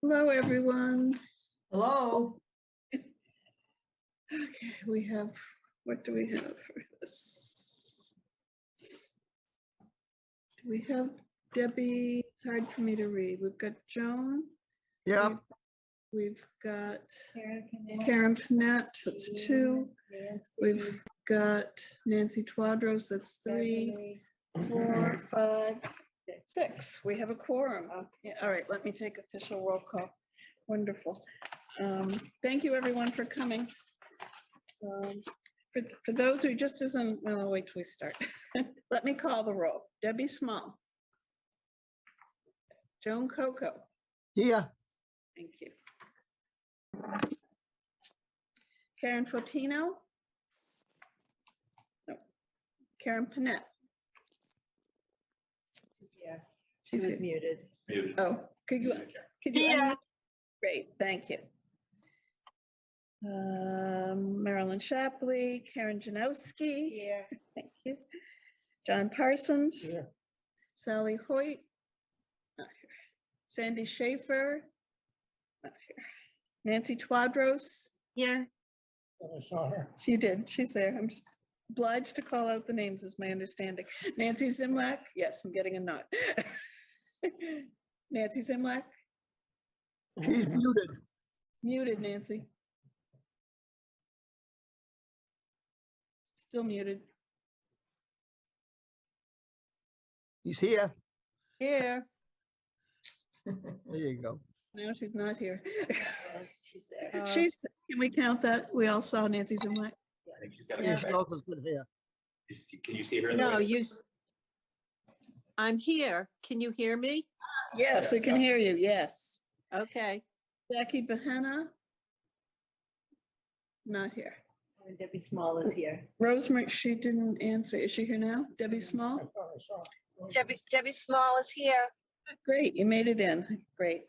Hello, everyone. Hello. Okay, we have, what do we have for this? We have Debbie, it's hard for me to read. We've got Joan. Yep, We've got Karen Karen Panett, that's two. Nancy, We've got Nancy Twadros, that's three, Beverly. 4, 5, 6. We have a quorum. Yeah, all right, let me take official roll call. Wonderful. Thank you, everyone, for coming. For those who just isn't, well, I'll wait till we start. Let me call the roll. Debbie Small. Joan Coco. here, Thank you. Karen Fotino. No. Karen Panett. She's here. She She's was here. muted. Muted. Oh, could you unmute? Great, thank you. Marilyn Shapley, Karen Janowski. Here. Thank you. John Parsons. Here. Sally Hoyt. Not here. Sandy Schaefer. Not here. Nancy Twadros. Here. I saw her. She did. She's there. I'm just obliged to call out the names, is my understanding. Nancy Zimlack. Yes, I'm getting a nod. Nancy Zimlack. She's muted. Muted, Nancy. Still muted. He's here. Here. There you go. No, she's not here. She's there. She's, can we count that? We all saw Nancy Zimlack. I think she's got She's a. Nicholson here. Can you see her? in the No, way? I'm here. Can you hear me? Yes, we can hear you. Yes. Okay. Jackie Bahena. Not here. And Debbie Small is here. Rosemary, she didn't answer. Is she here now? Debbie Small? Debbie Small is here. Great, you made it in. Great.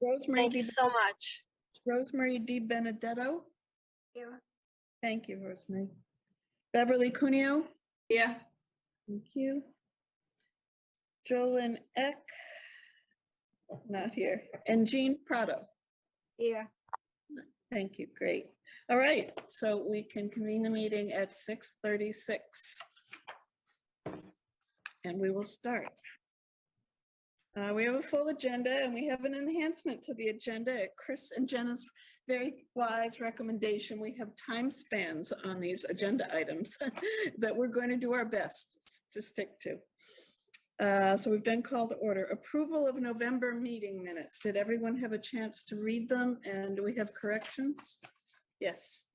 Rosemary, Thank you so much. Rosemary Di Benedetto. Here. Thank you, Rosemary. Beverly Cuneo. Yeah. Thank you. Jolyn Eck. Not here. And Jean Prado. Here. Thank you. Great. All right. So we can convene the meeting at 6:36. And we will start. We have a full agenda and we have an enhancement to the agenda at Chris and Jenna's very wise recommendation. We have time spans on these agenda items that we're going to do our best to stick to. So we've done call to order. Approval of November meeting minutes. Did everyone have a chance to read them? And do we have corrections? Yes.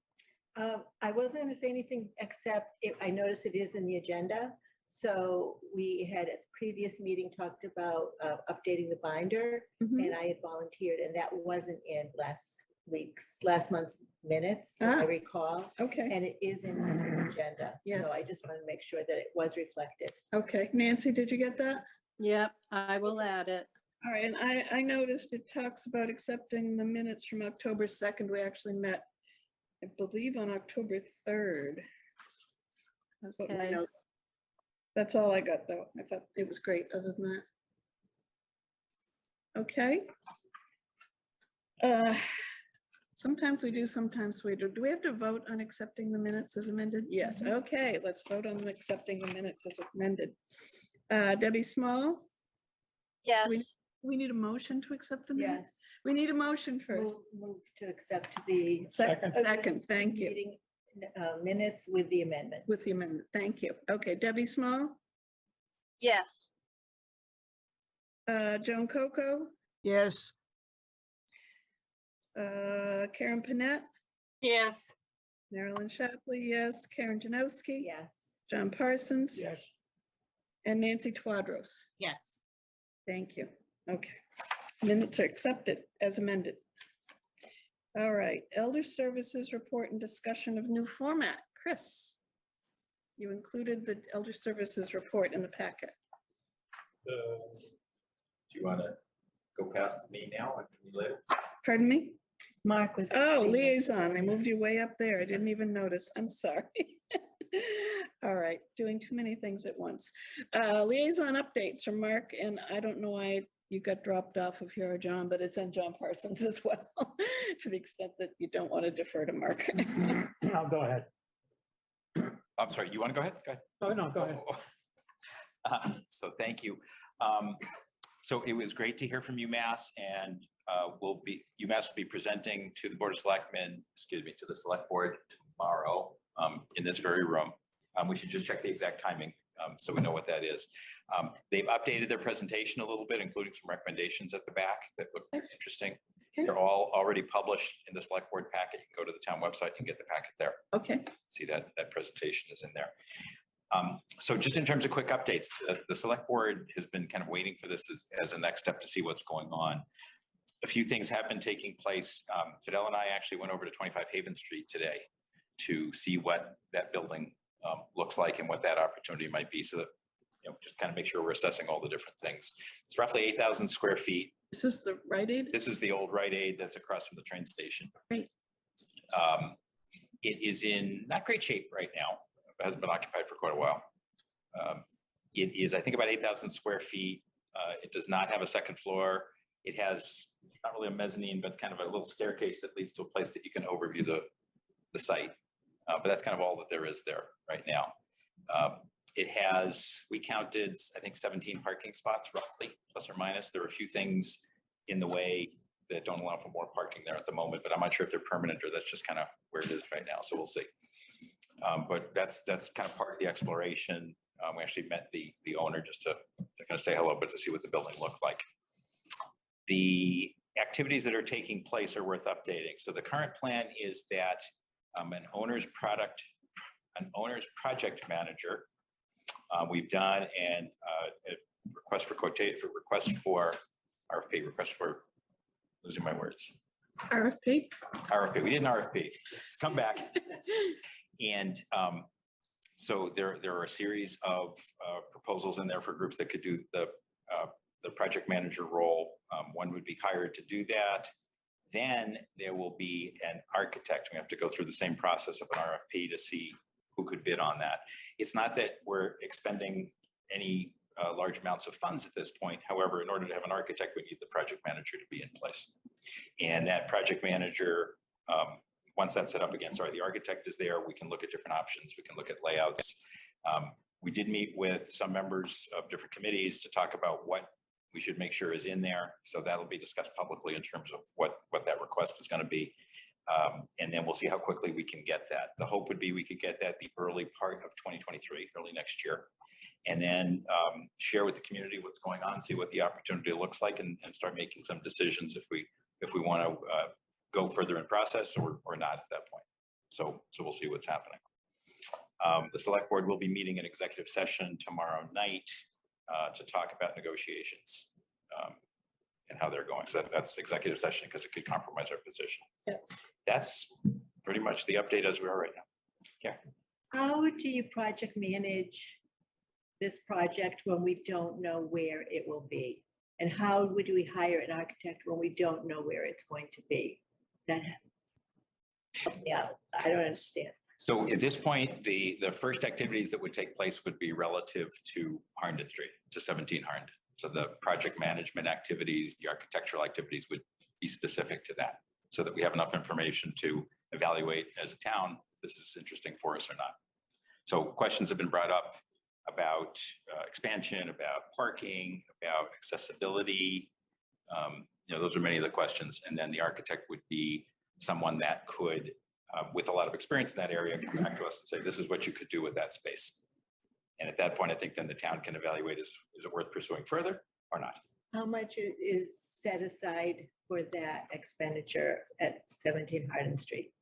I wasn't going to say anything except I noticed it is in the agenda. So we had at the previous meeting talked about updating the binder, Mhm. and I had volunteered, and that wasn't in last month's minutes, if I Ah. recall. Okay. And it is in the agenda. Yes. So I just want to make sure that it was reflected. Okay. Nancy, did you get that? Yep, I will add it. All right, and I noticed it talks about accepting the minutes from October 2nd. We actually met, I believe, on October 3rd. That's what my Okay. note. That's all I got, though. I thought it was great, other than that. Okay. Sometimes we do, sometimes we do. Do we have to vote on accepting the minutes as amended? Yes, okay, let's vote on accepting the minutes as amended. Debbie Small, Yes, we need a motion to accept the minutes? Yes. We need a motion first. Move to accept the Second, thank you, meeting minutes with the amendment. with the amendment, thank you. Okay, Debbie Small, yes, Joan Coco, Yes, Karen Panett, Yes. Marilyn Shapley, yes, Karen Janowski, Yes. John Parsons, yes. and Nancy Twadros. Yes. Thank you. Okay. Minutes are accepted as amended. All right, Elder Services Report and Discussion of New Format. Chris, you included the Elder Services Report in the packet. Do you want to go past me now and me later? Pardon me? Mark was. Oh, liaison. They moved you way up there. I didn't even notice. I'm sorry. All right, doing too many things at once. Liaison updates from Mark, and I don't know why you got dropped off of here, John, but it's on John Parsons as well, to the extent that you don't want to defer to Mark. I'll go ahead. I'm sorry, you want to go ahead? Go ahead. Oh, no, go ahead. So thank you. So it was great to hear from UMass, and UMass will be presenting to the Board of Selectmen, to the Select Board tomorrow in this very room. We should just check the exact timing so we know what that is. They've updated their presentation a little bit, including some recommendations at the back that look interesting. Okay. They're all already published in the Select Board packet. You can go to the town website and get the packet there. Okay, See that presentation is in there. So just in terms of quick updates, the Select Board has been kind of waiting for this as a next step to see what's going on. A few things have been taking place. Fidel and I actually went over to 25 Haven Street today to see what that building looks like and what that opportunity might be. So that, just kind of make sure we're assessing all the different things. It's roughly 8,000 square feet. this is the Rite Aid? This is the old Rite Aid that's across from the train station. Great. It is in not great shape right now. It hasn't been occupied for quite a while. It is, I think, about 8,000 square feet. It does not have a second floor. It has not really a mezzanine, but kind of a little staircase that leads to a place that you can overview the site. But that's kind of all that there is there right now. It has, we counted, I think, 17 parking spots roughly, plus or minus. There are a few things in the way that don't allow for more parking there at the moment, but I'm not sure if they're permanent or that's just kind of where it is right now. So we'll see. But that's kind of part of the exploration. We actually met the owner just to kind of say hello, but to see what the building looked like. The activities that are taking place are worth updating. So the current plan is that an owner's project manager, we've done a request for losing my words. RFP? RFP. We did an RFP. It's come back. And so there are a series of proposals in there for groups that could do the project manager role. One would be hired to do that. Then there will be an architect. We have to go through the same process of an RFP to see who could bid on that. It's not that we're expending any large amounts of funds at this point. However, in order to have an architect, we need the project manager to be in place. And that project manager, once that's set up again, the architect is there, we can look at different options. We can look at layouts. We did meet with some members of different committees to talk about what we should make sure is in there. So that'll be discussed publicly in terms of what that request is going to be. And then we'll see how quickly we can get that. The hope would be we could get that the early part of 2023, early next year. And then share with the community what's going on, see what the opportunity looks like, and start making some decisions if we want to go further in process or not at that point. So we'll see what's happening. The Select Board will be meeting an executive session tomorrow night to talk about negotiations and how they're going. So that's executive session because it could compromise our position. Yeah. That's pretty much the update as we are right now. Yeah. How do you project manage this project when we don't know where it will be? And how would we hire an architect when we don't know where it's going to be? Yeah, I don't understand. So at this point, the first activities that would take place would be relative to Harnden Street, to 17 Harnden. So the project management activities, the architectural activities would be specific to that, so that we have enough information to evaluate as a town if this is interesting for us or not. So questions have been brought up about expansion, about parking, about accessibility. Those are many of the questions. And then the architect would be someone that could, with a lot of experience in that area, come back to us and say, this is what you could do with that space. And at that point, I think then the town can evaluate, is it worth pursuing further or not? How much is set aside for that expenditure at 17 Harden Street?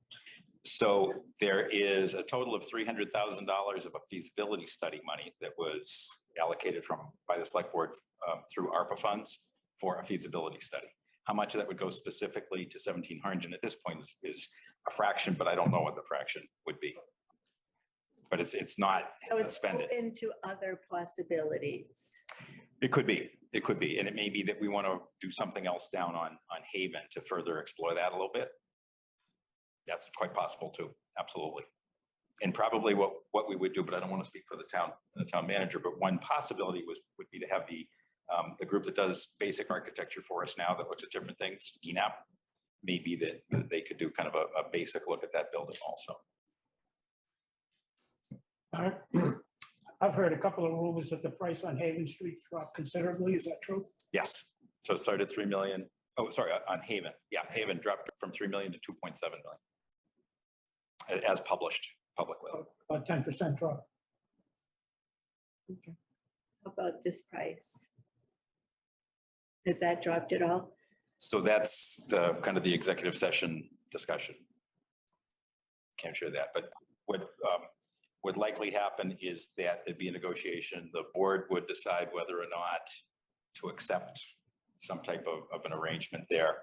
So there is a total of $300,000 of a feasibility study money that was allocated by the Select Board through ARPA funds for a feasibility study. How much of that would go specifically to 17 Harnden at this point is a fraction, but I don't know what the fraction would be. But it's not So it's spend it. open to other possibilities. It could be, and it may be that we want to do something else down on Haven to further explore that a little bit. That's quite possible too, absolutely. And probably what we would do, but I don't want to speak for the town manager, but one possibility would be to have the group that does basic architecture for us now that looks at different things, ENAP, maybe that they could do kind of a basic look at that building also. I've heard a couple of rumors that the price on Haven Street dropped considerably. Is that true? Yes, so it started 3 million. Oh, sorry, on Haven. Yeah, Haven dropped from 3 million to 2.7 million. As published publicly. About 10% drop. Okay. How about this price? Has that dropped at all? So that's the kind of the executive session discussion. Can't share that, but what would likely happen is that there'd be a negotiation. The board would decide whether or not to accept some type of an arrangement there,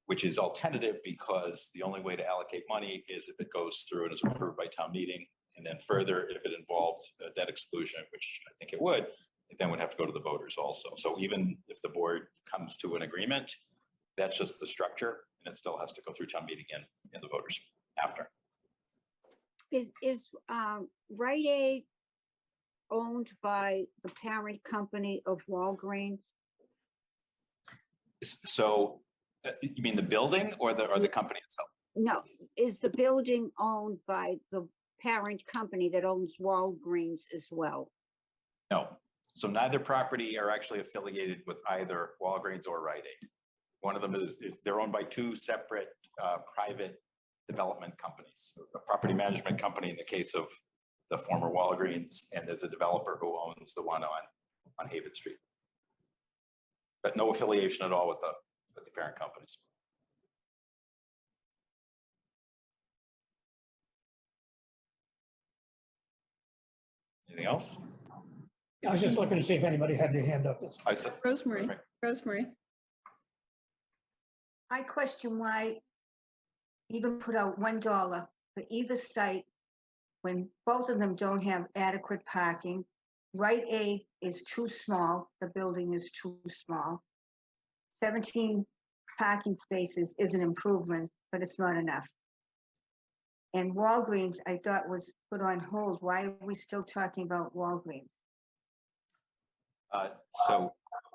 which is alternative because the only way to allocate money is if it goes through and is approved by town meeting. And then further, if it involved a debt exclusion, which I think it would, it then would have to go to the voters also. So even if the board comes to an agreement, that's just the structure, and it still has to go through town meeting and the voters after. Is Rite Aid owned by the parent company of Walgreens? So you mean the building or the company itself? No, is the building owned by the parent company that owns Walgreens as well? No. So neither property are actually affiliated with either Walgreens or Rite Aid. One of them is they're owned by two separate private development companies. A property management company in the case of the former Walgreens, and there's a developer who owns the one on Haven Street. But no affiliation at all with the parent companies. Anything else? I was just looking to see if anybody had their hand up. I said. Rosemary, Right. Rosemary. I question why even put out $1 for either site when both of them don't have adequate parking. Rite Aid is too small, the building is too small. 17 parking spaces is an improvement, but it's not enough. And Walgreens, I thought was put on hold. Why are we still talking about Walgreens? So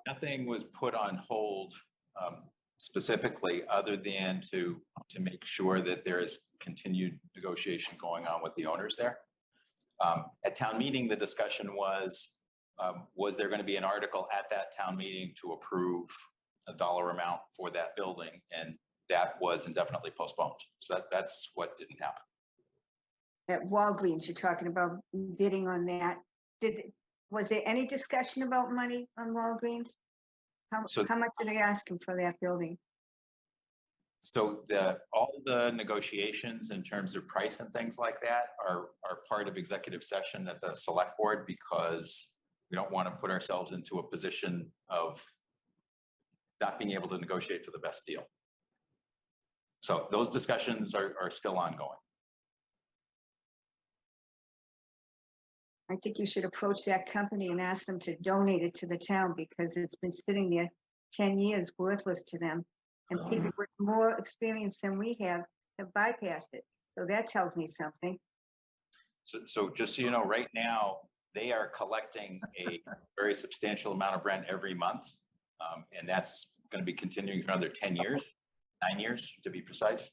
nothing was put on hold specifically other than to make sure that there is continued negotiation going on with the owners there. At town meeting, the discussion was there going to be an article at that town meeting to approve a dollar amount for that building? And that was indefinitely postponed. So that's what didn't happen. At Walgreens, you're talking about bidding on that. Was there any discussion about money on Walgreens? How much are they asking for that building? So all the negotiations in terms of price and things like that are part of executive session at the select board, because we don't want to put ourselves into a position of not being able to negotiate for the best deal. So those discussions are still ongoing. I think you should approach that company and ask them to donate it to the town, because it's been sitting there 10 years worthless to them. And people with more experience than we have bypassed it. So that tells me something. So just so you know, right now, they are collecting a very substantial amount of rent every month. And that's going to be continuing for another 10 years, 9 years to be precise.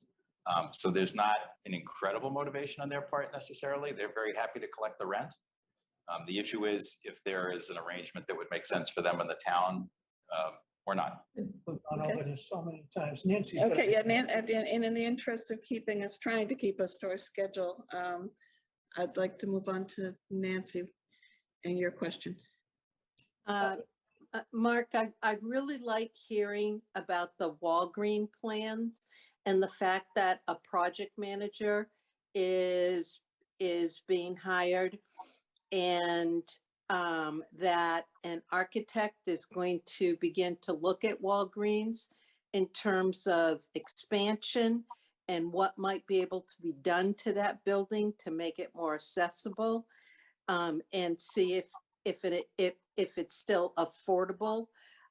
So there's not an incredible motivation on their part necessarily. They're very happy to collect the rent. The issue is if there is an arrangement that would make sense for them in the town or not. We've gone over this so many times. Nancy's. Okay, yeah, and in the interest of trying to keep us to our schedule, I'd like to move on to Nancy and your question. Mark, I really like hearing about the Walgreen plans and the fact that a project manager is being hired, and that an architect is going to begin to look at Walgreens in terms of expansion and what might be able to be done to that building to make it more accessible, and see if it's still affordable.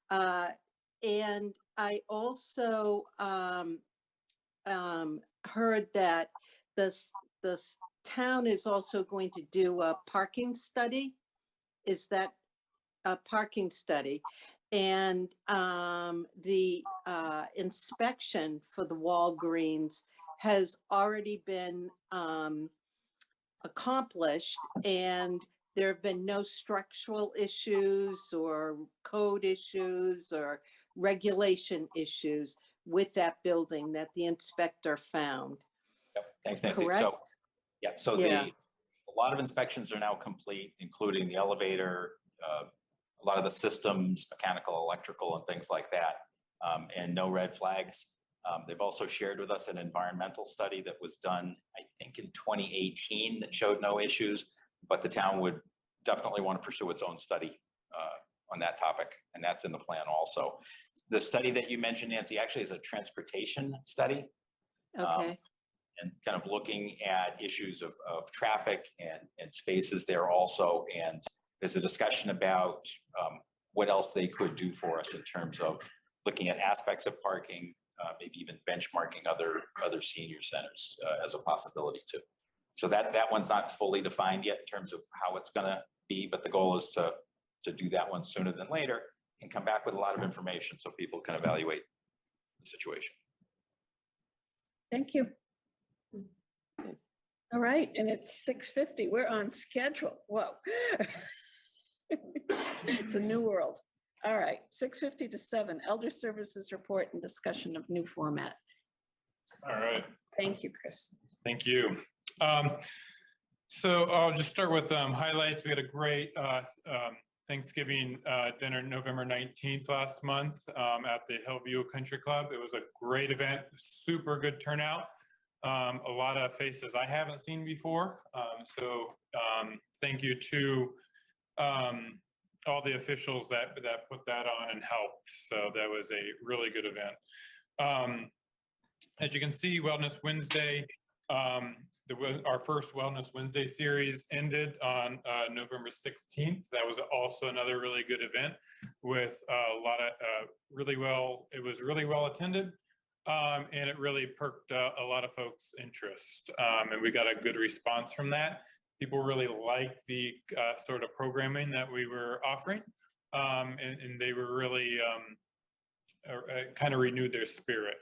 And I also heard that the town is also going to do a parking study. Is that a parking study? And the inspection for the Walgreens has already been accomplished, and there have been no structural issues or code issues or regulation issues with that building that the inspector found. Yep. Thanks, Nancy. So, Correct? yeah, so Yeah. a lot of inspections are now complete, including the elevator, a lot of the systems, mechanical, electrical, and things like that, and no red flags. They've also shared with us an environmental study that was done, I think, in 2018 that showed no issues, but the town would definitely want to pursue its own study on that topic, and that's in the plan also. The study that you mentioned, Nancy, actually is a transportation study. Okay. And kind of looking at issues of traffic and spaces there also. And there's a discussion about what else they could do for us in terms of looking at aspects of parking, maybe even benchmarking other senior centers as a possibility too. So that one's not fully defined yet in terms of how it's gonna be, but the goal is to do that one sooner than later and come back with a lot of information so people can evaluate the situation. Thank you. All right, and it's 6:50. We're on schedule. Whoa. It's a new world. All right, 6:50 to 7, Elder Services Report and discussion of new format. All right, Thank you, Chris. thank you. So I'll just start with highlights. We had a great Thanksgiving dinner November 19th last month at the Hillview Country Club. It was a great event, super good turnout. A lot of faces I haven't seen before. So thank you to all the officials that put that on and helped. So that was a really good event. As you can see, Wellness Wednesday, our first Wellness Wednesday series ended on November 16th. That was also another really good event with a lot of it was really well attended. And it really perked a lot of folks' interest. And we got a good response from that. People really liked the sort of programming that we were offering. And they were really kind of renewed their spirit,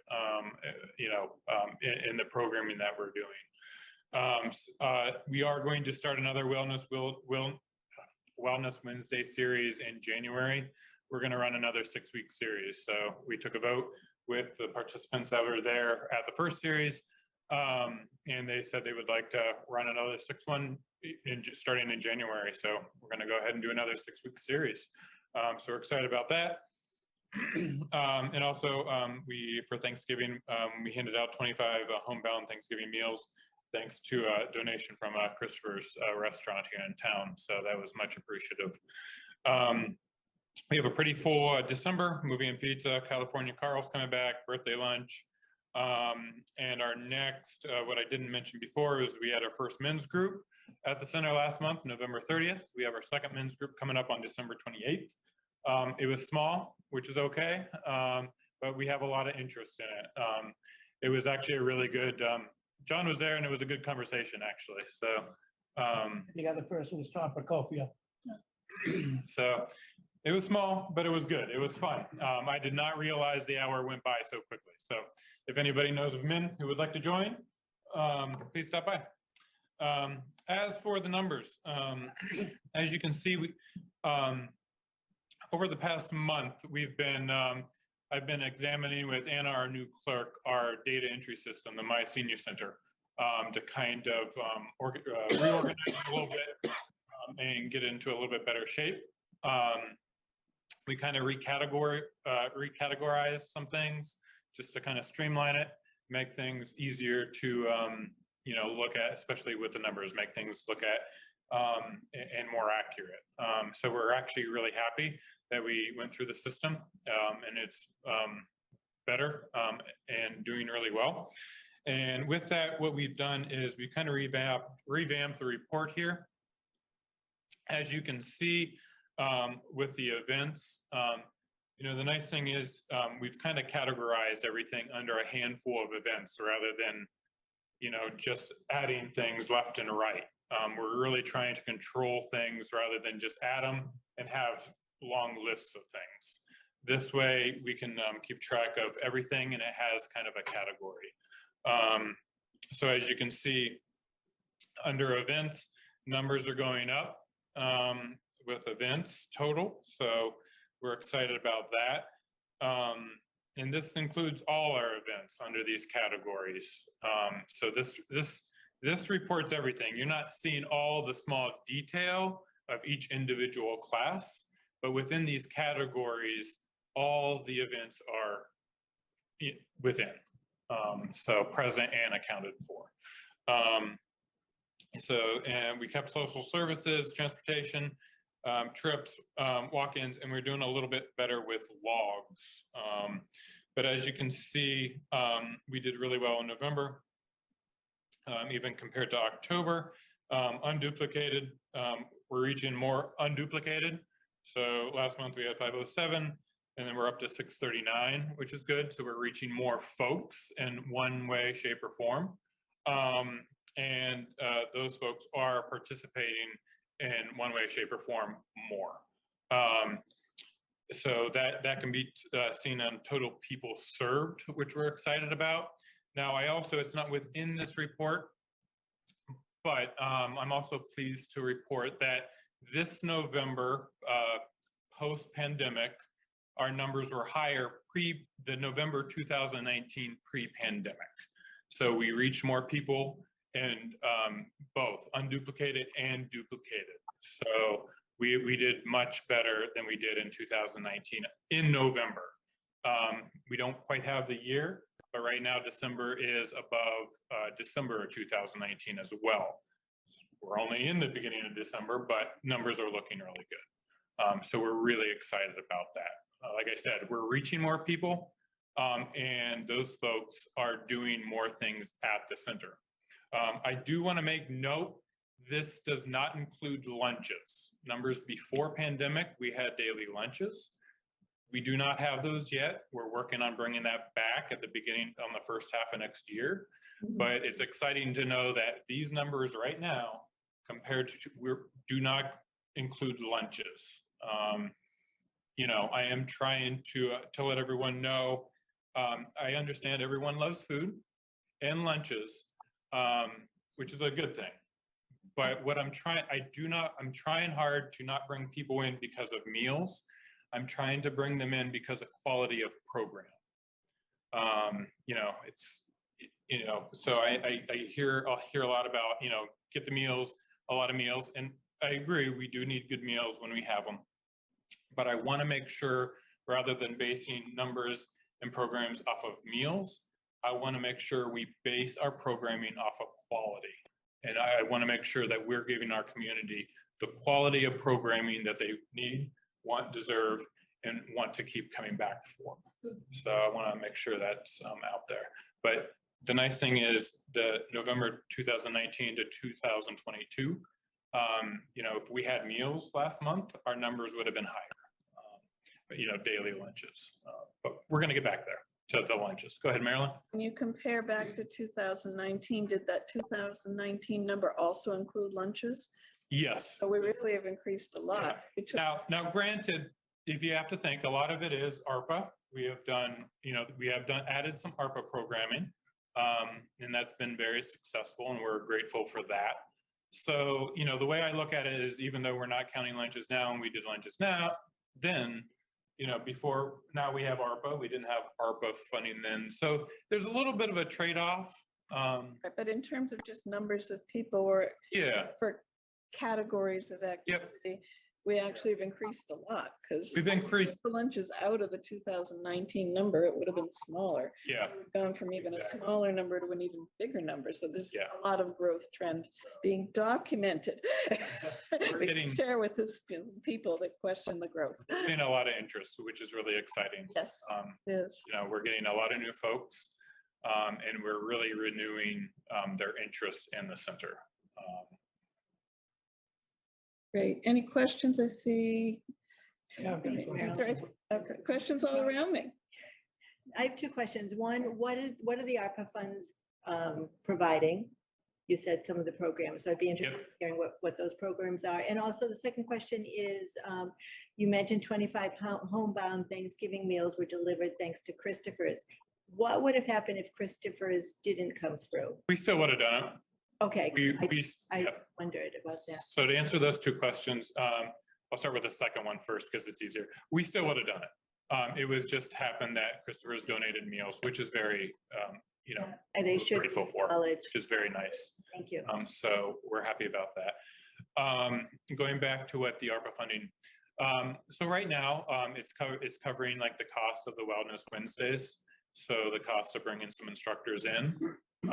in the programming that we're doing. We are going to start another Wellness Wednesday series in January. We're going to run another 6-week series. So we took a vote with the participants that were there at the first series. And they said they would like to run another 6-1 starting in January. So we're going to go ahead and do another 6-week series. So we're excited about that. And also for Thanksgiving, we handed out 25 homebound Thanksgiving meals, thanks to a donation from Christopher's restaurant here in town. So that was much appreciative. We have a pretty full December, movie and pizza, California Carl's coming back, birthday lunch. And our next, what I didn't mention before is we had our first men's group at the center last month, November 30th. We have our second men's group coming up on December 28th. It was small, which is okay, but we have a lot of interest in it. It was actually a really good, John was there and it was a good conversation actually. So The other person was Topicopia. so it was small, but it was good. It was fun. I did not realize the hour went by so quickly. So if anybody knows of men who would like to join, please stop by. As for the numbers, as you can see, over the past month, I've been examining with Anna, our new clerk, our data entry system, the My Senior Center, to kind of reorganize a little bit and get into a little bit better shape. We kind of recategorize some things just to kind of streamline it, make things easier to look at, especially with the numbers, make things look at and more accurate. So we're actually really happy that we went through the system and it's better and doing really well. And with that, what we've done is we kind of revamped the report here. As you can see, with the events, the nice thing is we've kind of categorized everything under a handful of events rather than just adding things left and right. We're really trying to control things rather than just add them and have long lists of things. This way we can keep track of everything and it has kind of a category. So as you can see, under events, numbers are going up with events total. So we're excited about that. And this includes all our events under these categories. So this reports everything. You're not seeing all the small detail of each individual class, but within these categories, all the events are within. So present and accounted for. And we kept social services, transportation, trips, walk-ins, and we're doing a little bit better with logs. But as you can see, we did really well in November, even compared to October. Unduplicated, we're reaching more unduplicated. So last month we had 507, and then we're up to 639, which is good. So we're reaching more folks in one way, shape, or form. And those folks are participating in one way, shape, or form more. So that can be seen on total people served, which we're excited about. Now, it's not within this report, but I'm also pleased to report that this November, post-pandemic, our numbers were higher the November 2019 pre-pandemic. So we reached more people and both unduplicated and duplicated. So we did much better than we did in 2019 in November. We don't quite have the year, but right now December is above December of 2019 as well. We're only in the beginning of December, but numbers are looking really good. So we're really excited about that. Like I said, we're reaching more people and those folks are doing more things at the center. I do want to make note, this does not include lunches. Numbers before pandemic, we had daily lunches. We do not have those yet. We're working on bringing that back at the beginning on the first half of next year. But it's exciting to know that these numbers right now, compared to, do not include lunches. I am trying to let everyone know, I understand everyone loves food and lunches, which is a good thing. But what I'm trying hard to not bring people in because of meals. I'm trying to bring them in because of quality of program. So I'll hear a lot about, get the meals, a lot of meals. And I agree, we do need good meals when we have them. But I want to make sure, rather than basing numbers and programs off of meals, I want to make sure we base our programming off of quality. And I want to make sure that we're giving our community the quality of programming that they need, want, deserve, and want to keep coming back for. So I want to make sure that's out there. But the nice thing is the November 2019 to 2022, if we had meals last month, our numbers would have been higher. Daily lunches. But we're going to get back there to the lunches. Go ahead, Marilyn. When you compare back to 2019, did that 2019 number also include lunches? Yes. So we really have increased a lot. Now, granted, if you have to think, a lot of it is ARPA. We have done, added some ARPA programming, and that's been very successful, and we're grateful for that. So, the way I look at it is, even though we're not counting lunches now, and we did lunches now, then, now we have ARPA. We didn't have ARPA funding then. So there's a little bit of a trade-off. But in terms of just numbers of people or for categories of activity, we actually have increased a lot, because we've increased the lunches out of the 2019 number, it would have been smaller. Yeah. So we've gone from even a smaller number to an even bigger number. So there's a lot of growth trend being documented. We can share with this people that question the growth. We're getting a lot of interest, which is really exciting. Yes, it is. We're getting a lot of new folks, and we're really renewing their interest in the center. Great. Any questions? I see. Yeah, Okay. Questions all around me. I have two questions. One, what are the ARPA funds providing. You said some of the programs, so I'd be interested in hearing what those programs are. And also the second question is, you mentioned 25 homebound Thanksgiving meals were delivered thanks to Christopher's. What would have happened if Christopher's didn't come through? We still would have done it. Okay, I yeah. wondered about that. So to answer those two questions, I'll start with the second one first because it's easier. We still would have done it. It was just happened that Christopher's donated meals, which is very, you know, And they should grateful for, acknowledge. which is very nice. Thank you. So we're happy about that. Going back to what the ARPA funding. So right now, it's covering like the cost of the Wellness Wednesdays. So the cost of bringing some instructors in, you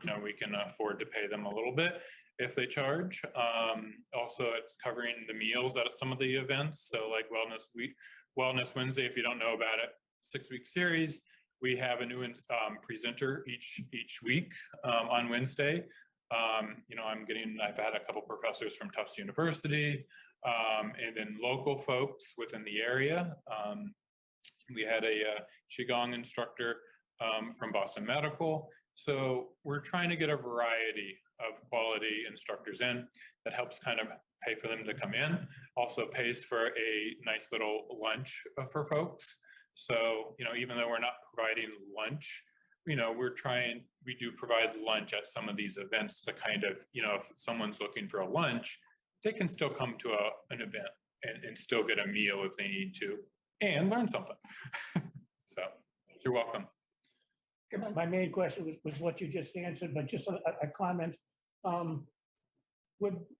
know, we can afford to pay them a little bit if they charge. Also, it's covering the meals at some of the events. So like Wellness Wednesday, if you don't know about it, 6-week series. We have a new presenter each week on Wednesday. You know, I've had a couple professors from Tufts University and then local folks within the area. We had a Qigong instructor from Boston Medical. So we're trying to get a variety of quality instructors in that helps kind of pay for them to come in. Also pays for a nice little lunch for folks. So, you know, even though we're not providing lunch, you know, we do provide lunch at some of these events to kind of, you know, if someone's looking for a lunch, they can still come to an event and still get a meal if they need to and learn something. So you're welcome. My main question was what you just answered, but just a comment.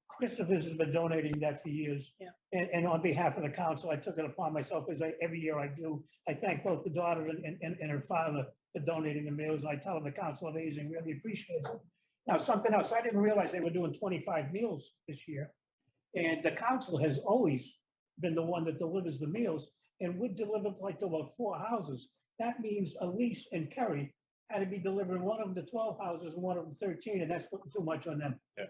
Christopher's has been donating that for years. Yeah. And on behalf of the council, I took it upon myself because every year I do. I thank both the daughter and her father for donating the meals. I tell them the Council of Aging really appreciates it. Now, something else, I didn't realize they were doing 25 meals this year. And the council has always been the one that delivers the meals. And we delivered like to about 4 houses. That means Elise and Kerry had to be delivering one of them to 12 houses and one of them 13, and that's putting too much on them. Yeah.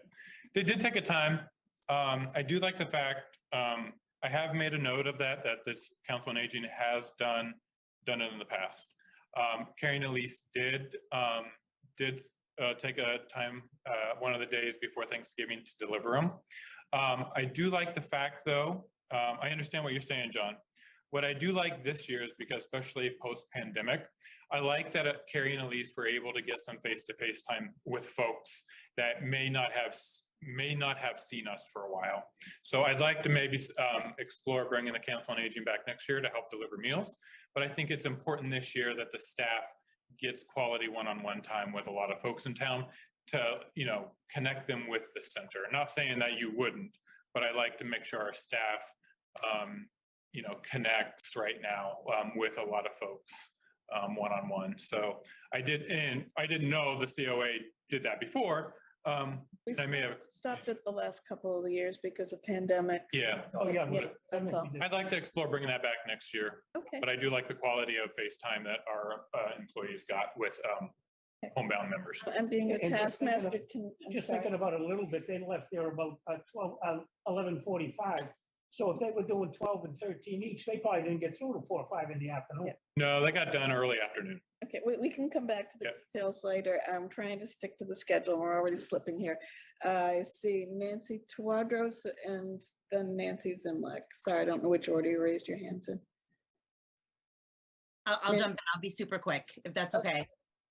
They did take a time. I do like the fact, I have made a note of that this Council on Aging has done it in the past. Carrie and Elise did take a time, one of the days before Thanksgiving to deliver them. I do like the fact though, I understand what you're saying, John. What I do like this year is because especially post-pandemic, I like that Carrie and Elise were able to get some face-to-face time with folks that may not have seen us for a while. So I'd like to maybe explore bringing the Council on Aging back next year to help deliver meals. But I think it's important this year that the staff gets quality one-on-one time with a lot of folks in town to, you know, connect them with the center. Not saying that you wouldn't, but I like to make sure our staff, you know, connects right now with a lot of folks one-on-one. So I didn't know the COA did that before. We I may have stopped it the last couple of the years because of pandemic. Yeah. Oh, yeah. Yeah, that's all. I'd like to explore bringing that back next year, Okay. but I do like the quality of FaceTime that our employees got with homebound members. I'm being a And just thinking of- taskmaster to. I'm Just sorry. thinking about it a little bit, they left there about 11:45. So if they were doing 12 and 13 each, they probably didn't get through to 4 or 5 in the afternoon. Yeah. No, they got done early afternoon. Okay, we can come back to the Yeah. details later. I'm trying to stick to the schedule. We're already slipping here. I see Nancy Tawadros and then Nancy Zimlek. Sorry, I don't know which order you raised your hands in. I'll Ma'am? jump in. I'll be super quick, if that's okay.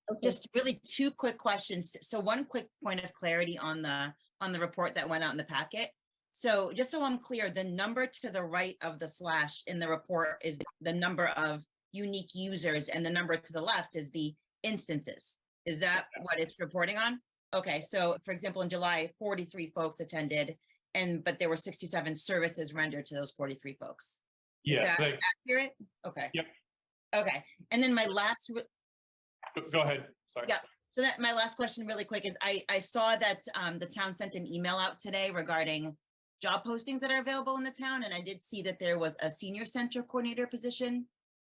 Okay. Just really 2 quick questions. So one quick point of clarity on the report that went out in the packet. So just so I'm clear, the number to the right of the slash in the report is the number of unique users, and the number to the left is the instances. Is that what it's reporting on? Okay, so for example, in July, 43 folks attended, but there were 67 services rendered to those 43 folks. Yes. Is that accurate? Okay. Yep. Okay, and then my last Go ahead. Sorry. Yeah. So that my last question really quick is I saw that the town sent an email out today regarding job postings that are available in the town. And I did see that there was a senior center coordinator position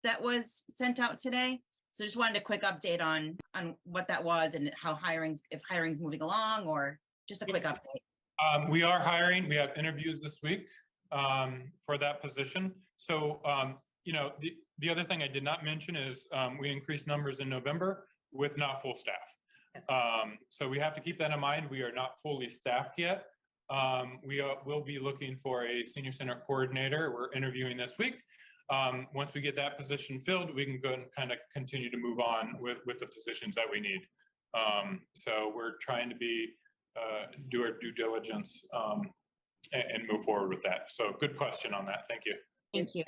that was sent out today. So just wanted a quick update on what that was and how if hiring's moving along, or just a quick update. We are hiring. We have interviews this week for that position. So, you know, the other thing I did not mention is we increased numbers in November with not full staff. So we have to keep that in mind. We are not fully staffed yet. Will be looking for a senior center coordinator. We're interviewing this week. Once we get that position filled, we can go and kind of continue to move on with the positions that we need. So we're trying to do our due diligence and move forward with that. So good question on that. Thank you. Thank you.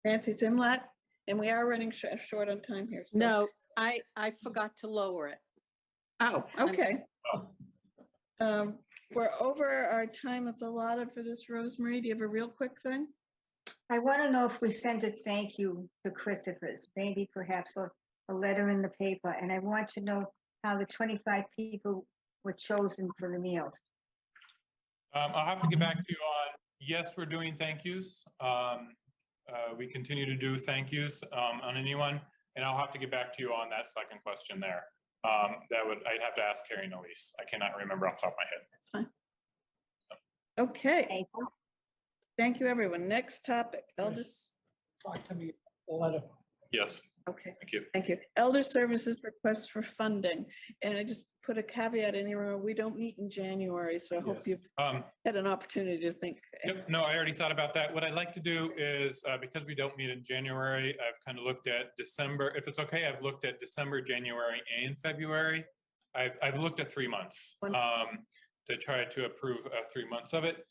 Nancy Zimlat, and we are running short on time here. so- No, I forgot to lower it. Oh, okay. Oh. We're over our time that's allotted for this. Rosemary, do you have a real quick thing? I want to know if we send a thank you to Christopher's, maybe perhaps a letter in the paper. And I want to know how the 25 people were chosen for the meals. I'll have to get back to you on, yes, we're doing thank yous. We continue to do thank yous on anyone, and I'll have to get back to you on that second question there. I'd have to ask Carrie and Elise. I cannot remember off the top of my head. That's fine. Okay. Thank you, everyone. Next topic, elders. Talk to me, the letter. Yes, Okay, thank you. thank you. Elder Services request for funding. And I just put a caveat in here, we don't meet in January, so I hope Yes. you've Um, had an opportunity to think. Yep, no, I already thought about that. What I'd like to do is, because we don't meet in January, I've kind of looked at December. If it's okay, I've looked at December, January, and February. I've looked at 3 months to try to approve 3 months of it.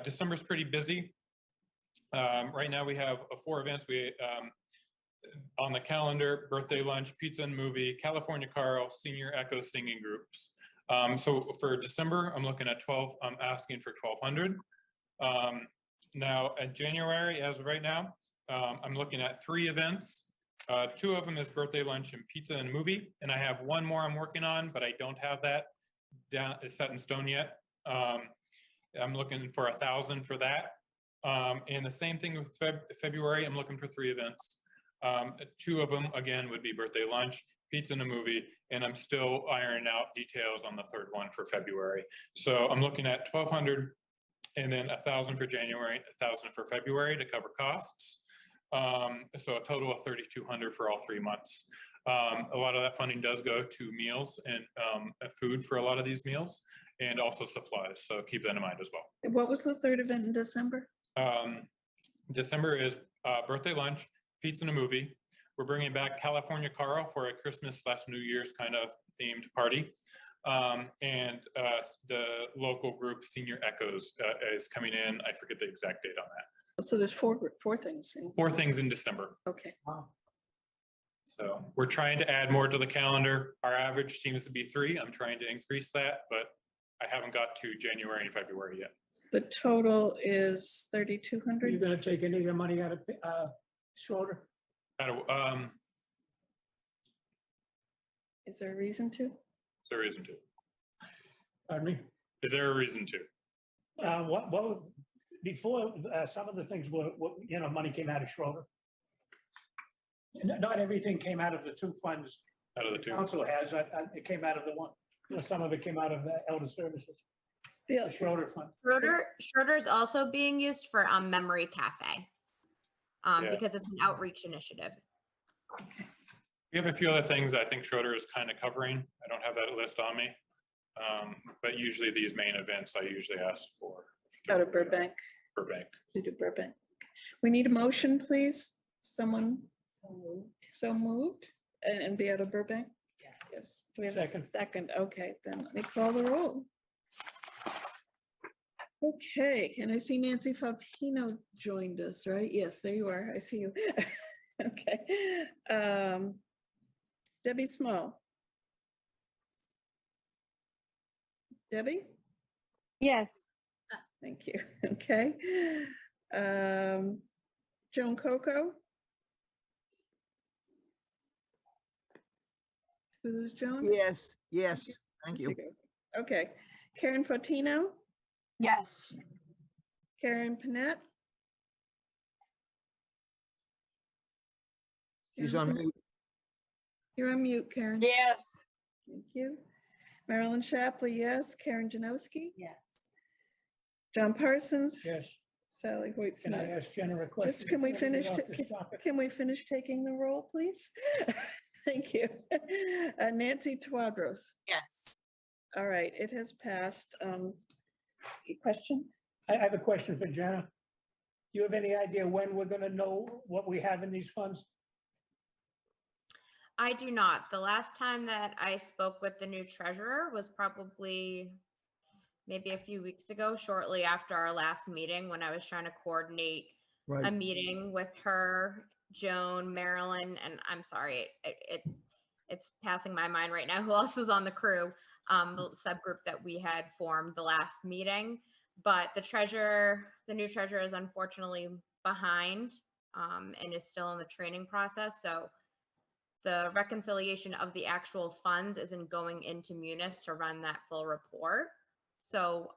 December's pretty busy. Right now, we have 4 events. On the calendar: birthday lunch, pizza and movie, California Carl, Senior Echo singing groups. So for December, I'm looking at 12. I'm asking for 1,200. Now in January, as of right now, I'm looking at 3 events. 2 of them is birthday lunch and pizza and movie, and I have 1 more I'm working on, but I don't have that down. It's set in stone yet. I'm looking for 1,000 for that. And the same thing with February. I'm looking for 3 events. 2 of them, again, would be birthday lunch, pizza and a movie, and I'm still ironing out details on the 3rd one for February. So I'm looking at 1,200 and then 1,000 for January, 1,000 for February to cover costs. So a total of 3,200 for all 3 months. A lot of that funding does go to meals and food for a lot of these meals, and also supplies. So keep that in mind as well. What was the 3rd event in December? December is birthday lunch, pizza and a movie. We're bringing back California Carl for a Christmas/New Year's kind of themed party. And the local group Senior Echoes is coming in. I forget the exact date on that. So there's 4 things. 4 things in December. Okay. So we're trying to add more to the calendar. Our average seems to be 3. I'm trying to increase that, but I haven't got to January and February yet. The total is Are you 3,200. gonna take any of the money out of Schroeder? Is there a reason to? Is there a reason to? Pardon me? Is there a reason to? Before, some of the things were, money came out of Schroeder. Not everything came out of the 2 funds. Out of the 2? Council has, it came out of the 1. Some of it came out of Elder Services, Yeah. the Schroeder Fund. Schroeder's also being used for Memory Cafe. Yeah. Because it's an outreach initiative. We have a few other things I think Schroeder is kind of covering. I don't have that list on me. But usually these main events, I usually ask for. Out of Burbank. Burbank. We do Burbank. We need a motion, please. Someone so moved and be out of Burbank? Yes. Do we have a Second. second? Okay, then let me call the roll. Okay, and I see Nancy Fautino joined us, right? Yes, there you are. I see you. Okay. Debbie Small. Debbie? Yes. Thank you. Okay. Joan Coco? Who's Joan? Yes, yes, thank you. Okay. Karen Fotino? Yes. Karen Panett? She's on mute. You're on mute, Karen. Yes. Thank you. Marilyn Shapley, yes. Karen Janowski? Yes. John Parsons? Yes. Sally Hoyt Can I Smith? ask Jenna a question? Just can we before finish, get off this topic? can we finish taking the roll, please? Thank you. Nancy Twadros. Yes. All right, it has passed. Question? I have a question for Jenna. Do you have any idea when we're gonna know what we have in these funds? I do not. The last time that I spoke with the new treasurer was probably maybe a few weeks ago, shortly after our last meeting, when I was trying to coordinate a Right. meeting with her, Joan, Marilyn, and I'm sorry, it's passing my mind right now who else was on the crew, the subgroup that we had formed the last meeting. But the new treasurer is unfortunately behind and is still in the training process. So the reconciliation of the actual funds isn't going into Munis to run that full report. So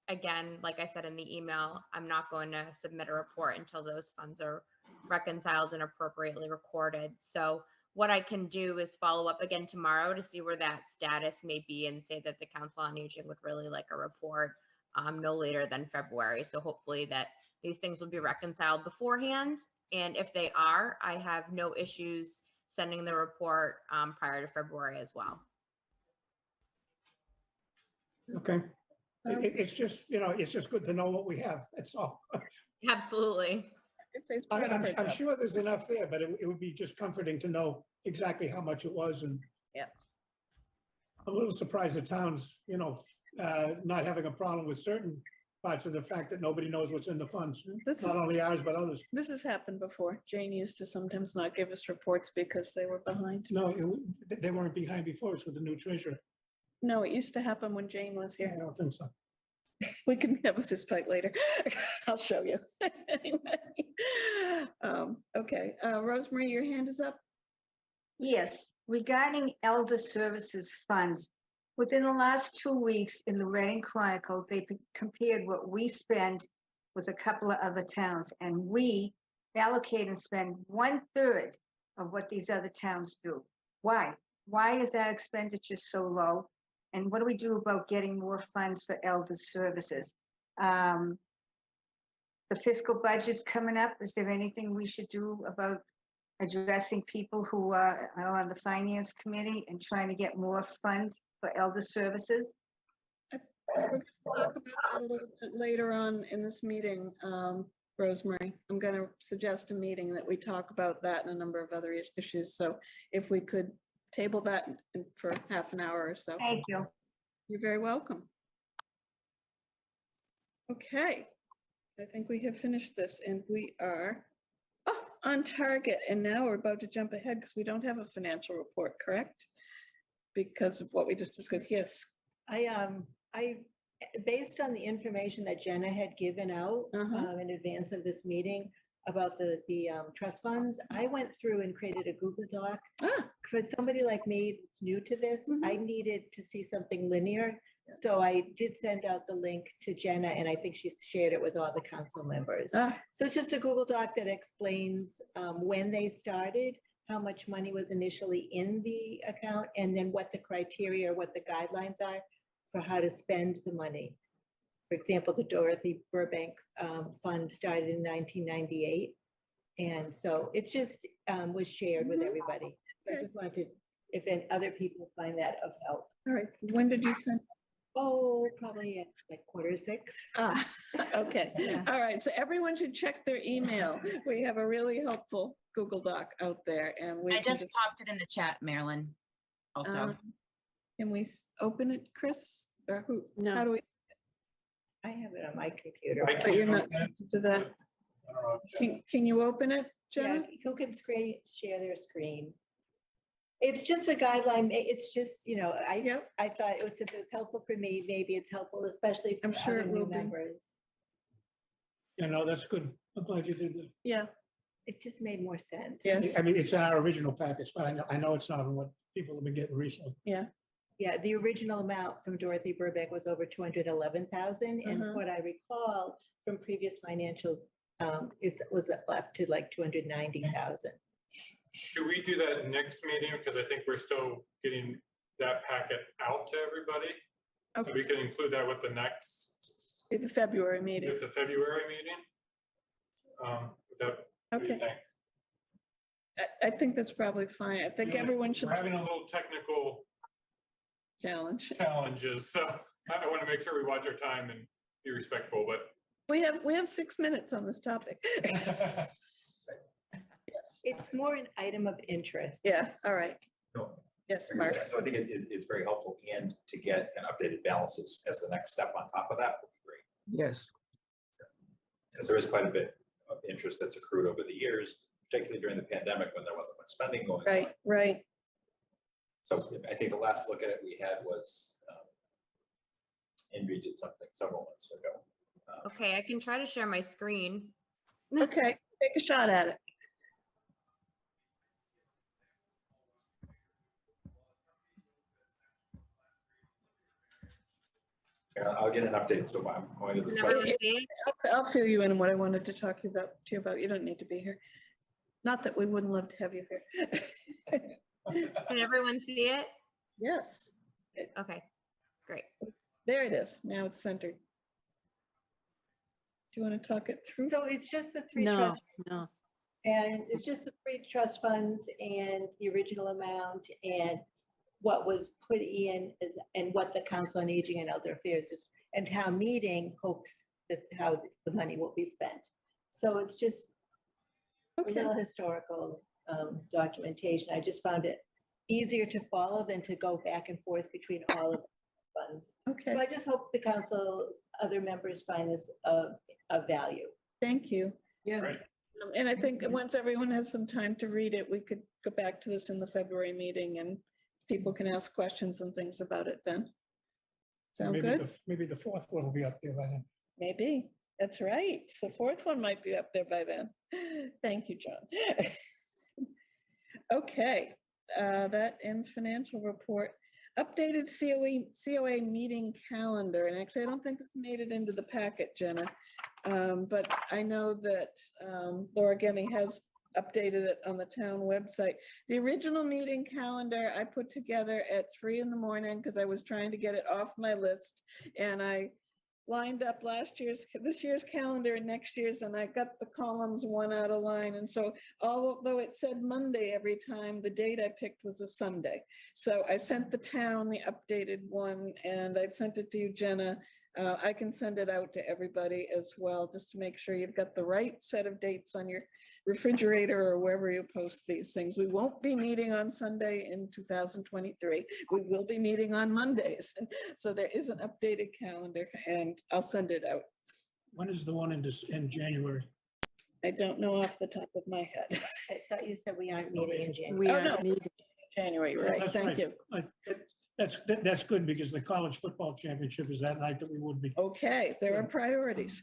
again, like I said in the email, I'm not going to submit a report until those funds are reconciled and appropriately recorded. So what I can do is follow up again tomorrow to see where that status may be and say that the Council on Aging would really like a report no later than February. So hopefully that these things will be reconciled beforehand. And if they are, I have no issues sending the report prior to February as well. Okay. It's just, it's just good to know what we have. That's all. Absolutely. It's part of her I'm job. sure there's enough there, but it would be just comforting to know exactly how much it was. And Yep. I'm a little surprised the town's, not having a problem with certain parts of the fact that nobody knows what's in the funds. This Not is- only ours, but others. This has happened before. Jane used to sometimes not give us reports because they were behind. No, they weren't behind before. It's with the new treasurer. No, it used to happen when Jane was Yeah, I here. don't think so. We can have a fist fight later. I'll show you. Anyway. Okay, Rosemary, your hand is up. Yes, regarding elder services funds, within the last 2 weeks in the Reading Chronicle, they compared what we spend with a couple of other towns, and we allocate and spend 1/3 of what these other towns do. Why? Why is that expenditure so low? And what do we do about getting more funds for elder services? The fiscal budget's coming up. Is there anything we should do about addressing people who are on the finance committee and trying to get more funds for elder services? We're going to talk about that a little bit later on in this meeting, Rosemary. I'm going to suggest a meeting that we talk about that and a number of other issues. So if we could table that for half an hour or so. Thank you. You're very welcome. Okay, I think we have finished this and we are on target. And now we're about to jump ahead because we don't have a financial report, correct? Because of what we just discussed. Yes. I, based on the information that Jenna had given out in advance of this meeting about the trust funds, I went through and created a Google Doc. For somebody like me new to this, I needed to see something linear. So I did send out the link to Jenna, and I think she shared it with all the council members. So it's just a Google Doc that explains when they started, how much money was initially in the account, and then what the criteria, what the guidelines are for how to spend the money. For example, the Dorothy Burbank Fund started in 1998. And so it's just was shared with everybody. I just wanted, if any other people find that of help. All right. When did you send? Oh, probably at like 5:45. Okay. Yeah. All right. So everyone should check their email. We have a really helpful Google Doc out there and we I can just popped it in the chat, Marilyn. Also, can we open it, Chris? Or who? No. How do we? I have it on my computer. I But you're not open it. connected to that. I don't know. Can you open it, Yeah, Jenna? who can share their screen? It's just a guideline. It's just, Yep. I thought it was, if it was helpful for me, maybe it's helpful, especially I'm for sure other it new will be. members. That's good. I'm glad you did that. Yeah. It just made more sense. Yes. I mean, it's in our original package, but I know it's not in what people have been getting recently. Yeah. Yeah, the original amount from Dorothy Burbank was over 211,000. And what I recall from previous financial was up to like 290,000. Should we do that next meeting? Because I think we're still getting that packet out to everybody. So Okay. we can include that with the next, Be the February meeting. with the February meeting. What do you Okay. think? I think that's probably fine. I think everyone should We're having a little technical challenge. challenges, so I want to make sure we watch our time and be respectful, but. We have 6 minutes on this topic. Yes. It's more an item of interest. Yeah, all right. No. Yes, Mark. So I think it's very helpful, and to get an updated balances as the next step on top of that would be great. Yes. Because there is quite a bit of interest that's accrued over the years, particularly during the pandemic when there wasn't much spending going on. Right, right. So I think the last look at it we had was, Andrea did something several months ago. Okay, I can try to share my screen. Okay, take a shot at it. I'll get an update, so I'm going to the. Can everyone see it? I'll fill you in on what I wanted to talk to you about. You don't need to be here. Not that we wouldn't love to have you here. Can everyone see it? Yes, Okay, great. there it is. Now it's centered. Do you want to talk it through? So it's just the three No, trusts. no. And it's just the 3 trust funds and the original amount and what was put in is, and what the Council on Aging and Elder Affairs is, and town meeting hopes that how the money will be spent. So it's just a Okay, little historical documentation. I just found it easier to follow than to go back and forth between all of the funds. So okay. I just hope the council's other members find this of value. Thank you. Yeah. Right. And I think once everyone has some time to read it, we could go back to this in the February meeting and people can ask questions and things about it then. Sound Maybe good? maybe the fourth one will be up there by then. Maybe. That's right. The 4th one might be up there by then. Thank you, John. Okay, that ends financial report. Updated COA meeting calendar, and actually, I don't think it made it into the packet, Jenna. But I know that Laura Gemme has updated it on the town website. The original meeting calendar I put together at 3 in the morning because I was trying to get it off my list. And I lined up this year's calendar and next year's, and I got the columns one out of line. And so although it said Monday every time, the date I picked was a Sunday. So I sent the town the updated one, and I sent it to you, Jenna. I can send it out to everybody as well, just to make sure you've got the right set of dates on your refrigerator or wherever you post these things. We won't be meeting on Sunday in 2023. We will be meeting on Mondays. So there is an updated calendar and I'll send it out. When is the one in January? I don't know off the top of my head. I thought you said we aren't meeting in January. We Oh, are no. meeting. January, Yeah, right? that's Thank right. you. That's good because the college football championship is that night that we would be. Okay, there are priorities.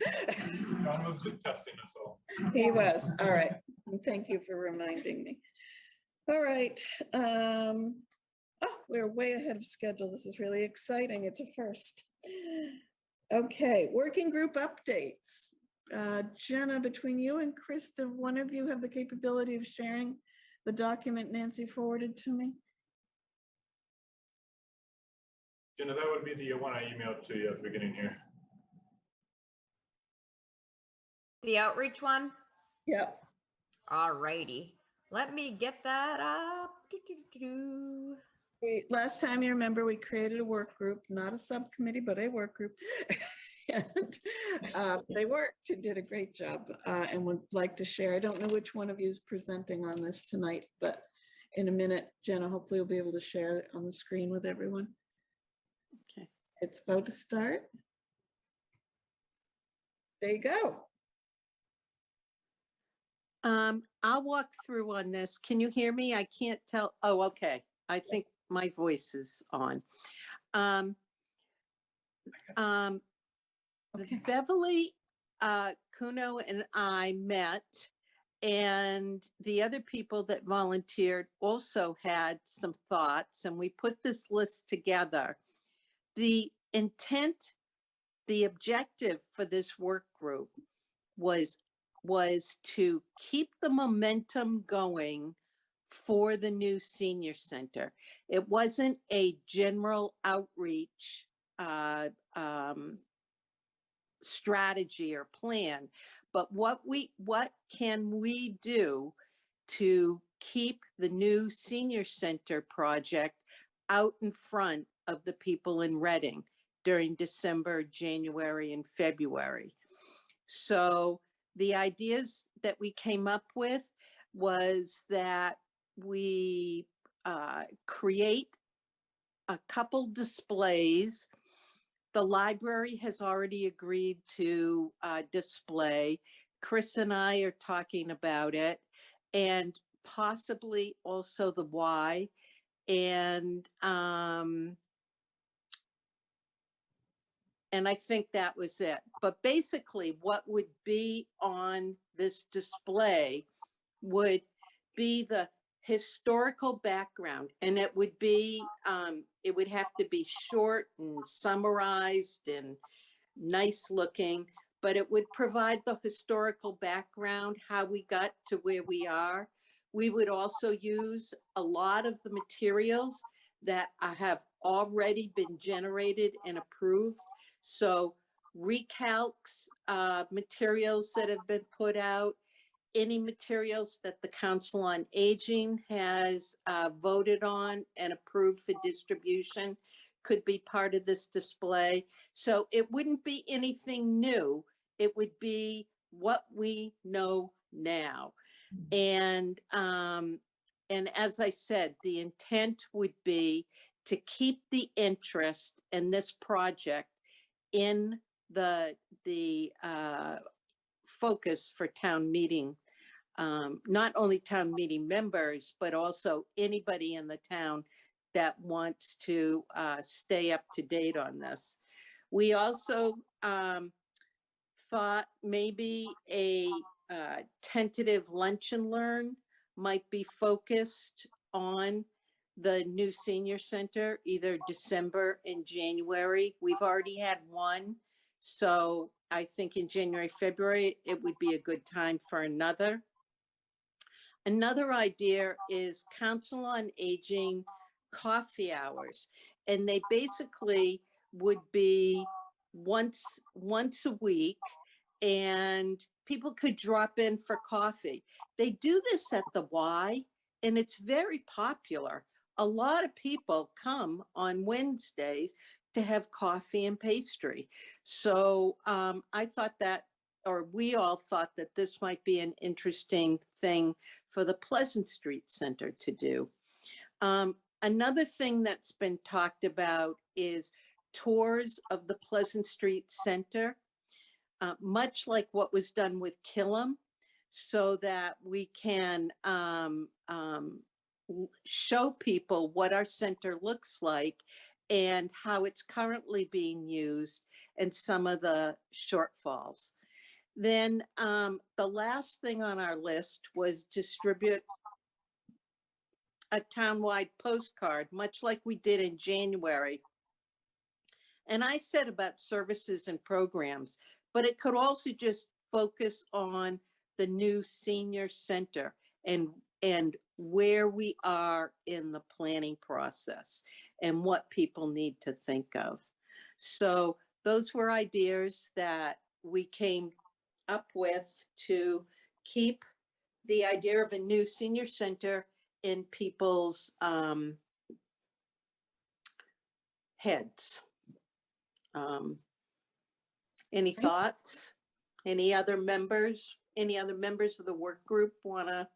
John was just testing us all. He was, all right. Thank you for reminding me. All right. Oh, we're way ahead of schedule. This is really exciting. It's a first. Okay, working group updates. Jenna, between you and Krista, one of you have the capability of sharing the document Nancy forwarded to me? Jenna, that would be the one I emailed to you at the beginning here. The outreach one? Yep. All righty. Let me get that up. Do-do-do-do. Last time you remember, we created a work group, not a subcommittee, but a work group. And they worked and did a great job and would like to share. I don't know which one of you is presenting on this tonight, but in a minute, Jenna, hopefully you'll be able to share it on the screen with everyone. Okay. It's about to start. There you go. I'll walk through on this. Can you hear me? I can't tell. Oh, okay. I think my voice is on. Okay. Beverly Kuno and I met, and the other people that volunteered also had some thoughts, and we put this list together. The intent, the objective for this work group was to keep the momentum going for the new senior center. It wasn't a general outreach strategy or plan, but what can we do to keep the new senior center project out in front of the people in Reading during December, January, and February. So the ideas that we came up with was that we create a couple displays. The library has already agreed to display. Chris and I are talking about it, and possibly also the Y. And I think that was it. But basically, what would be on this display would be the historical background, and it would be it would have to be short and summarized and nice looking, but it would provide the historical background, how we got to where we are. We would also use a lot of the materials that have already been generated and approved. So recalcs, materials that have been put out, any materials that the Council on Aging has voted on and approved for distribution could be part of this display. So it wouldn't be anything new. It would be what we know now. And as I said, the intent would be to keep the interest in this project in the focus for town meeting, not only town meeting members, but also anybody in the town that wants to stay up to date on this. We also thought maybe a tentative lunch and learn might be focused on the new senior center, either December and January. We've already had one, so I think in January, February, it would be a good time for another. Another idea is Council on Aging coffee hours, and they basically would be once a week, and people could drop in for coffee. They do this at the Y, and it's very popular. A lot of people come on Wednesdays to have coffee and pastry. So I thought that, or we all thought that this might be an interesting thing for the Pleasant Street Center to do. Another thing that's been talked about is tours of the Pleasant Street Center, much like what was done with Killam, so that we can show people what our center looks like and how it's currently being used and some of the shortfalls. Then the last thing on our list was distribute a townwide postcard, much like we did in January. And I said about services and programs, but it could also just focus on the new senior center and where we are in the planning process and what people need to think of. So those were ideas that we came up with to keep the idea of a new senior center in people's heads. Any thoughts? Any other members of the work group want to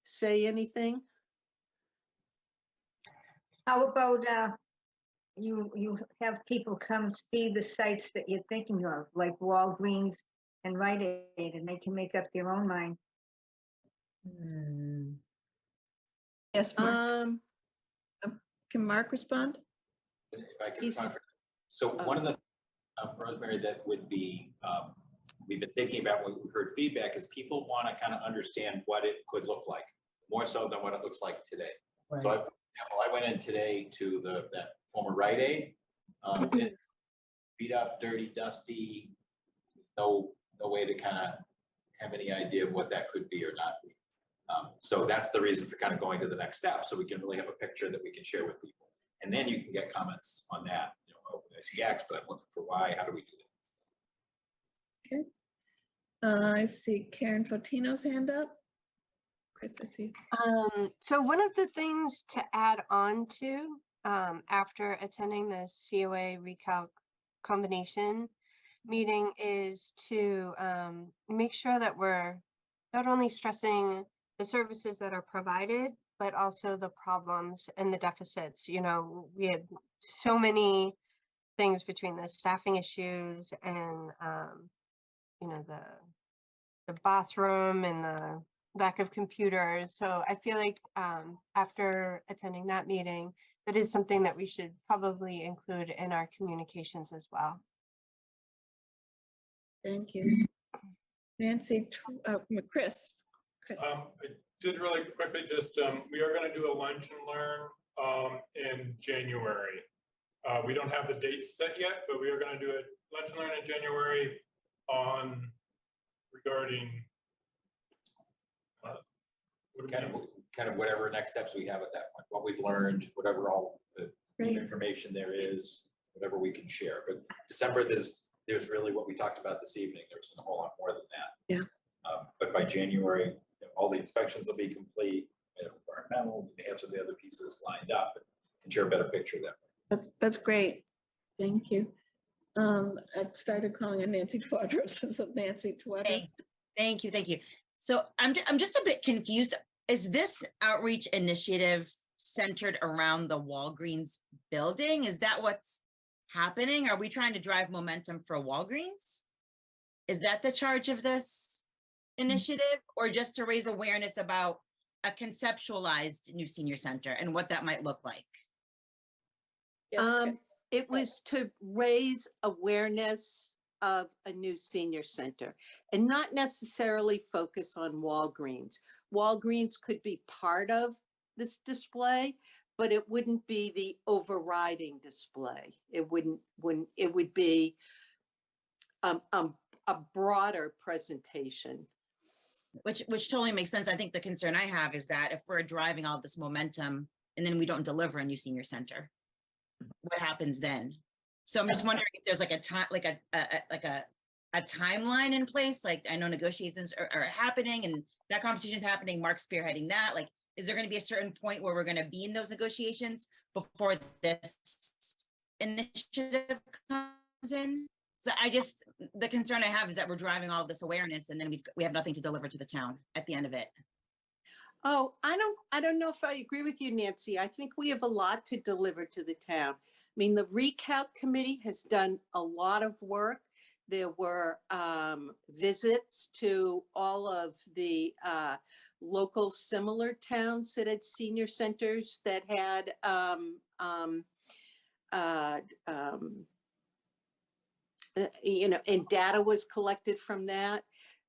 say anything? How about you have people come see the sites that you're thinking of, like Walgreens and Rite Aid, and they can make up their own mind. Yes, Mark. Can Mark respond? If I could respond for- So one of the, Rosemary, that would be, we've been thinking about when we heard feedback is people want to kind of understand what it could look like, more so than what it looks like today. Right. So I went in today to that former Rite Aid, it's beat up, dirty, dusty, no way to kind of have any idea of what that could be or not be. So that's the reason for kind of going to the next step, so we can really have a picture that we can share with people. And then you can get comments on that. You know, oh, I see X, but I'm looking for Y. How do we do that? Okay. I see Karen Fotino's hand up. Chris, I see. So one of the things to add on to, after attending the COA recalc combination meeting is to, make sure that we're not only stressing the services that are provided, but also the problems and the deficits. You know, we had so many things between the staffing issues and, you know, the bathroom and the lack of computers. So I feel like after attending that meeting, that is something that we should probably include in our communications as well. Thank you. Nancy, Chris. I did really quickly just, we are going to do a lunch and learn in January. We don't have the date set yet, but we are going to do a lunch and learn in January on regarding kind of whatever next steps we have at that point, what we've learned, whatever all the Great. information there is, whatever we can share. But December, there's really what we talked about this evening. There's a whole lot more than that. Yeah. But by January, all the inspections will be complete, environmental, we may have some of the other pieces lined up and share a better picture that way. That's great. Thank you. I started calling her Nancy Twadros. So Nancy Twadros. Thank you. So I'm just a bit confused. Is this outreach initiative centered around the Walgreens building? Is that what's happening? Are we trying to drive momentum for Walgreens? Is that the charge of this initiative, or just to raise awareness about a conceptualized new senior center and what that might look like? It was to raise awareness of a new senior center and not necessarily focus on Walgreens. Walgreens could be part of this display, but it wouldn't be the overriding display. It would be a broader presentation. Which totally makes sense. I think the concern I have is that if we're driving all this momentum and then we don't deliver a new senior center, what happens then? So I'm just wondering if there's like a time, like a timeline in place. Like, I know negotiations are happening and that conversation is happening. Mark's spearheading that. Like, is there going to be a certain point where we're going to be in those negotiations before this initiative comes in? So the concern I have is that we're driving all of this awareness and then we have nothing to deliver to the town at the end of it. Oh, I don't know if I agree with you, Nancy. I think we have a lot to deliver to the town. I mean, the recalc committee has done a lot of work. There were visits to all of the local similar towns that had senior centers that had you know, and data was collected from that.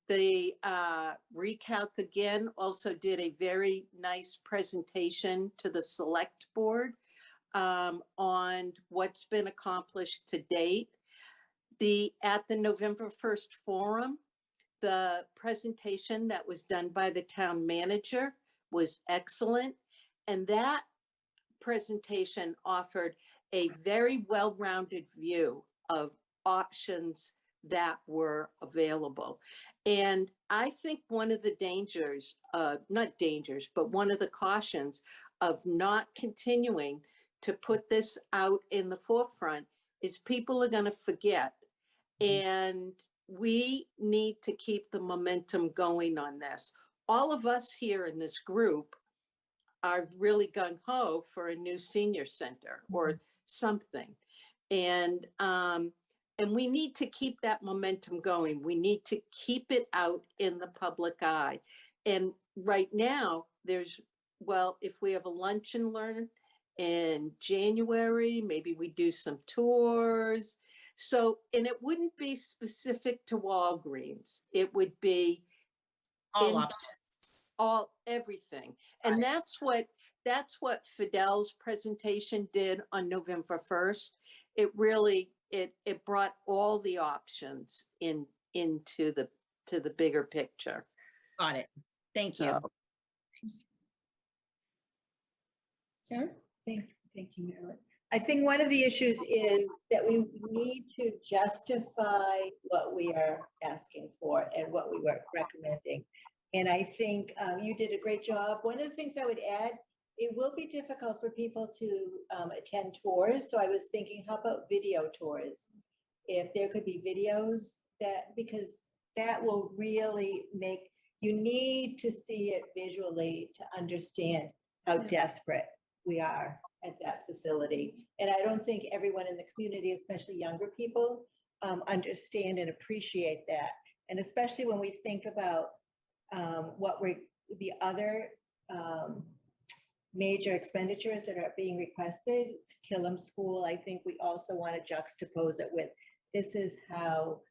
The recalc again also did a very nice presentation to the select board on what's been accomplished to date. At the November 1st forum, the presentation that was done by the town manager was excellent. And that presentation offered a very well-rounded view of options that were available. And I think one of the dangers, not dangers, but one of the cautions of not continuing to put this out in the forefront is people are going to forget. And we need to keep the momentum going on this. All of us here in this group are really gung-ho for a new senior center or something. And we need to keep that momentum going. We need to keep it out in the public eye. And right now well, if we have a lunch and learn in January, maybe we do some tours. So, and it wouldn't be specific to Walgreens. It would be everything. And that's what Fidel's presentation did on November 1st. It really, it brought all the options into the bigger picture. Got it. Thank you. Yeah, thank you, Marilyn. I think one of the issues is that we need to justify what we are asking for and what we were recommending. And I think you did a great job. One of the things I would add, it will be difficult for people to attend tours. So I was thinking, how about video tours? If there could be videos that, because that will really make, you need to see it visually to understand how desperate we are at that facility. And I don't think everyone in the community, especially younger people, understand and appreciate that. And especially when we think about the other major expenditures that are being requested, Killam School, I think we also want to juxtapose it with, this is how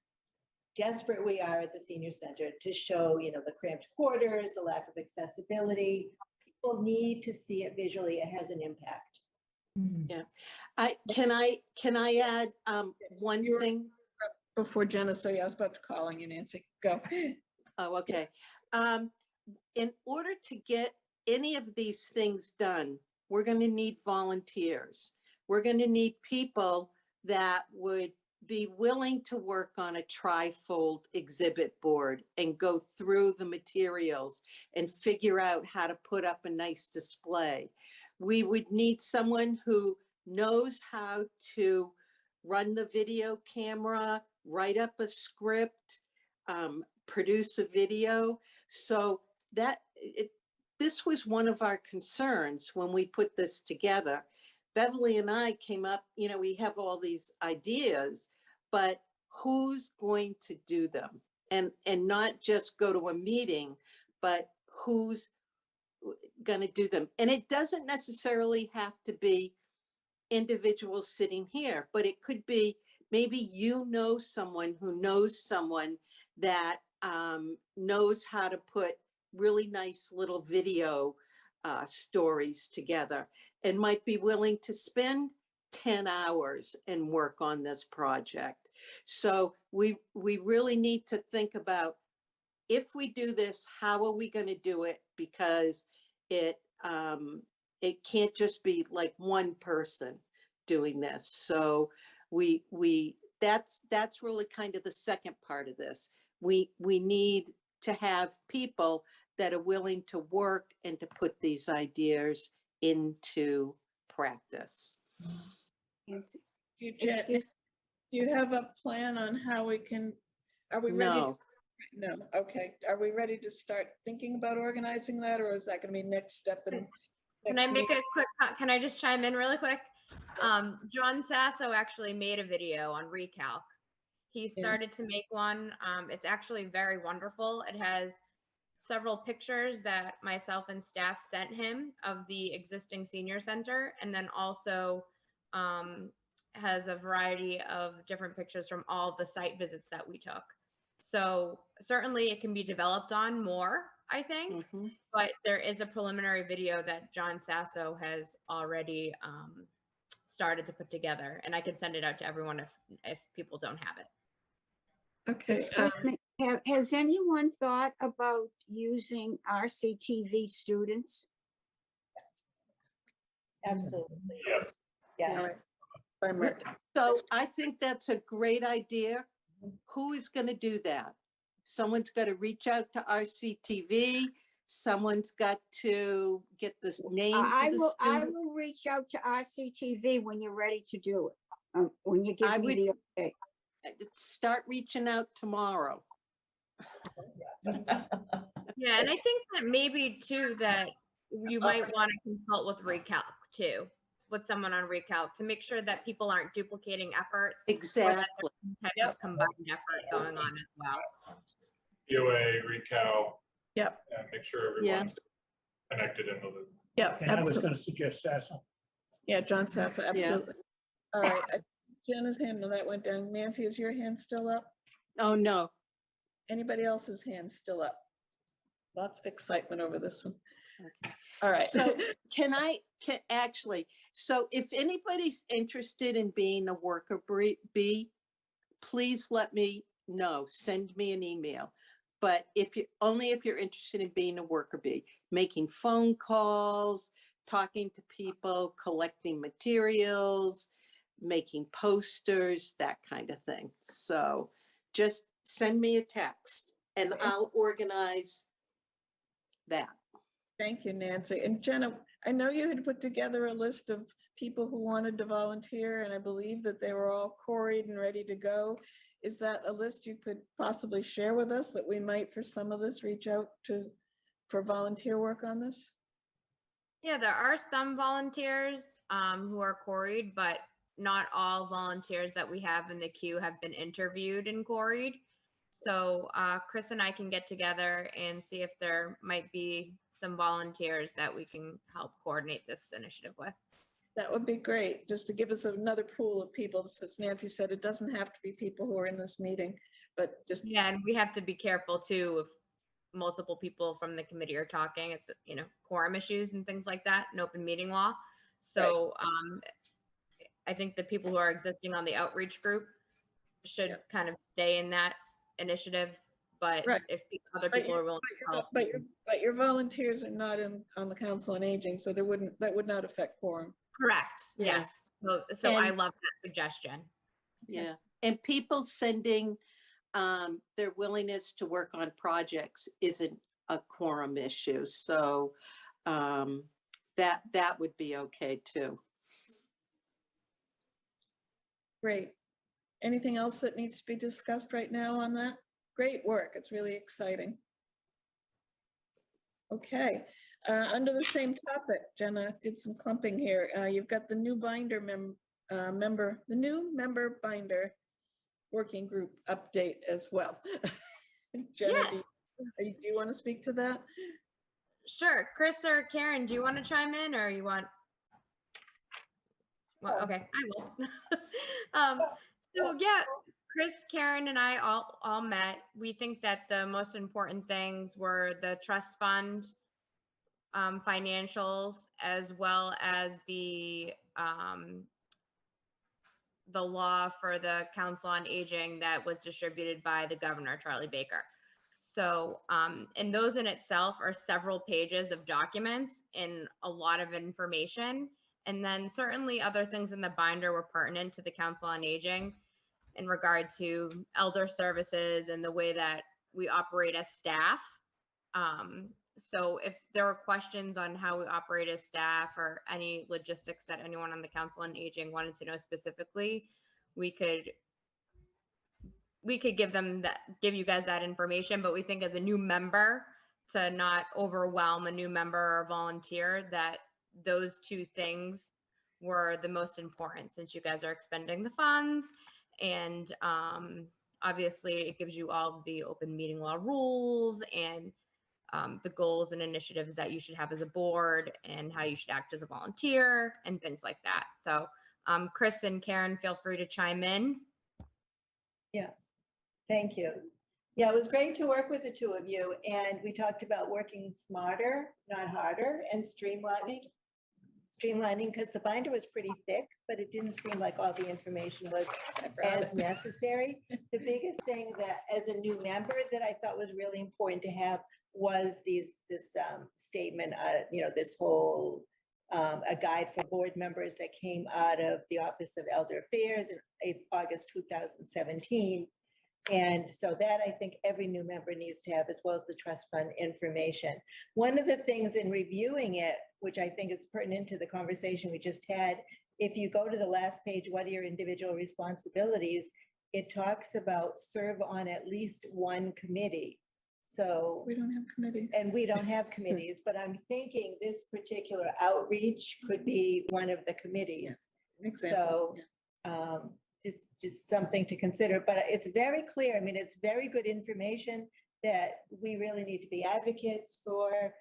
desperate we are at the senior center to show, you know, the cramped quarters, the lack of accessibility. People need to see it visually. It has an impact. Yeah. Can I add one thing? Before Jenna, so yeah, I was about to call on you, Nancy. Go. Oh, okay. In order to get any of these things done, we're going to need volunteers. We're going to need people that would be willing to work on a trifold exhibit board and go through the materials and figure out how to put up a nice display. We would need someone who knows how to run the video camera, write up a script, produce a video. So this was one of our concerns when we put this together. Beverly and I came up, you know, we have all these ideas, but who's going to do them? And not just go to a meeting, but who's going to do them? And it doesn't necessarily have to be individuals sitting here, but it could be maybe you know someone who knows someone that knows how to put really nice little video stories together and might be willing to spend 10 hours and work on this project. So we really need to think about, if we do this, how are we going to do it? Because it can't just be like one person doing this. So that's really kind of the second part of this. We need to have people that are willing to work and to put these ideas into practice. Do you have a plan on how we can, are we ready? No. No, okay. Are we ready to start thinking about organizing that, or is that going to be next step? Can I make a quick, can I just chime in really quick? John Sasso actually made a video on Recalc. He started to make one. It's actually very wonderful. It has several pictures that myself and staff sent him of the existing senior center, and then also has a variety of different pictures from all the site visits that we took. So certainly it can be developed on more, I think, but there is a preliminary video that John Sasso has already started to put together, and I can send it out to everyone if people don't have it. Okay. Excuse me, has anyone thought about using RCTV students? Absolutely. Yes. Yes. So I think that's a great idea. Who is going to do that? Someone's got to reach out to RCTV. Someone's got to get the names I of the will students. reach out to RCTV when you're ready to do it. When you give me the okay. Start reaching out tomorrow. Yeah, and I think that maybe too that you might want to consult with Recalc too, with someone on Recalc to make sure that people aren't duplicating efforts. Exactly. Or that there's some type of combined effort going on as well. POA, Recal. Yep. And make sure everyone's connected in the loop. Yeah, And I was going to suggest Sasso. Yeah, John Sasso, absolutely. All right, Jenna's hand, that went down. Nancy, is your hand still up? Oh, no. Anybody else's hand still up? Lots of excitement over this one. All right. So so if anybody's interested in being a worker bee, please let me know. Send me an email. But only if you're interested in being a worker bee, making phone calls, talking to people, collecting materials, making posters, that kind of thing. So just send me a text and I'll organize that. Thank you, Nancy. And Jenna, I know you had put together a list of people who wanted to volunteer, and I believe that they were all quarried and ready to go. Is that a list you could possibly share with us that we might, for some of this, reach out to for volunteer work on this? Yeah, there are some volunteers who are quarried, but not all volunteers that we have in the queue have been interviewed and quarried. So Chris and I can get together and see if there might be some volunteers that we can help coordinate this initiative with. That would be great, just to give us another pool of people. As Nancy said, it doesn't have to be people who are in this meeting, but just. Yeah, and we have to be careful too if multiple people from the committee are talking. It's, quorum issues and things like that, and open meeting law. So I think the people who are existing on the outreach group should kind of stay in that initiative. But if other people are willing to help. But your volunteers are not on the Council on Aging, so that would not affect quorum. Correct. Yeah. Yes. So I love that suggestion. Yeah, and people sending their willingness to work on projects isn't a quorum issue. So that would be okay too. Great. Anything else that needs to be discussed right now on that? Great work. It's really exciting. Okay. Under the same topic, Jenna did some clumping here. You've got the new binder member binder working group update as well. Jenna, Yes. do you want to speak to that? Sure. Chris or Karen, do you want to chime in or you want? Well, okay, I will. So yeah, Chris, Karen, and I all met. We think that the most important things were the trust fund financials, as well as the law for the Council on Aging that was distributed by the governor, Charlie Baker. So, and those in itself are several pages of documents and a lot of information. And then certainly other things in the binder were pertinent to the Council on Aging in regard to elder services and the way that we operate as staff. So if there were questions on how we operate as staff or any logistics that anyone on the Council on Aging wanted to know specifically, we could give you guys that information. But we think as a new member, to not overwhelm a new member or volunteer, that those two things were the most important, since you guys are expending the funds. And obviously it gives you all of the open meeting law rules and the goals and initiatives that you should have as a board and how you should act as a volunteer and things like that. So Chris and Karen, feel free to chime in. Yeah, thank you. Yeah, it was great to work with the two of you. And we talked about working smarter, not harder, and streamlining, because the binder was pretty thick, but it didn't seem like all the information was as necessary. The biggest thing that, as a new member, that I thought was really important to have was this statement, this whole a guide for board members that came out of the Office of Elder Affairs in August 2017. And so that I think every new member needs to have, as well as the trust fund information. One of the things in reviewing it, which I think is pertinent to the conversation we just had, if you go to the last page, what are your individual responsibilities? It talks about serve on at least one committee. So we don't have committees. And we don't have committees, but I'm thinking this particular outreach could be one of the committees. Yeah, example. So just something to consider, but it's very clear. I mean, it's very good information that we really need to be advocates for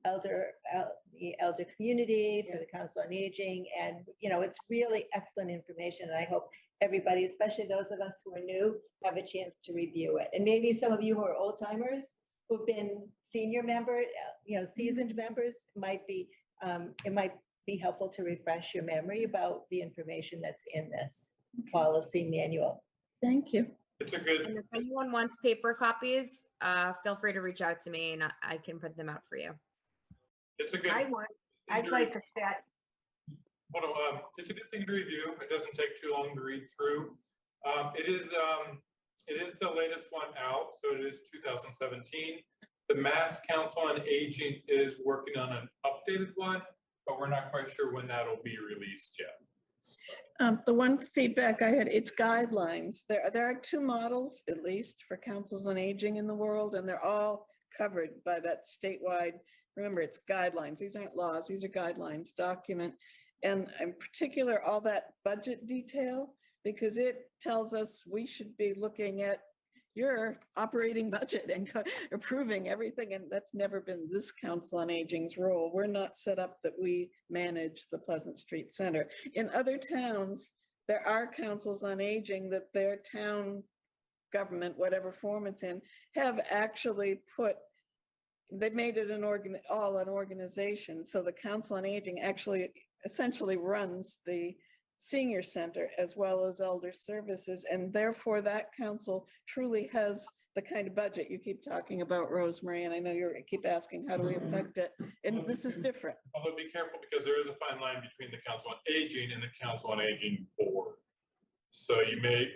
the elder community, for the Council on Aging. And, it's really excellent information. And I hope everybody, especially those of us who are new, have a chance to review it. And maybe some of you who are old timers who've been senior member, seasoned members, it might be helpful to refresh your memory about the information that's in this policy manual. Thank you. It's a good. And if anyone wants paper copies, feel free to reach out to me and I can print them out for you. It's a good. I'd like to start. It's a good thing to review. It doesn't take too long to read through. It is the latest one out, so it is 2017. The Mass Council on Aging is working on an updated one, but we're not quite sure when that'll be released yet. The one feedback I had, it's guidelines. There are two models, at least, for councils on aging in the world, and they're all covered by that statewide. Remember, it's guidelines. These aren't laws. These are guidelines document. And in particular, all that budget detail, because it tells us we should be looking at your operating budget and approving everything. And that's never been this Council on Aging's role. We're not set up that we manage the Pleasant Street Center. In other towns, there are councils on aging that their town government, whatever form it's in, have actually they've made it an organization. So the Council on Aging actually essentially runs the senior center as well as elder services. And therefore that council truly has the kind of budget you keep talking about, Rosemary. And I know you keep asking, how do we affect it? And this is different. Although be careful, because there is a fine line between the Council on Aging and the Council on Aging Board. So you may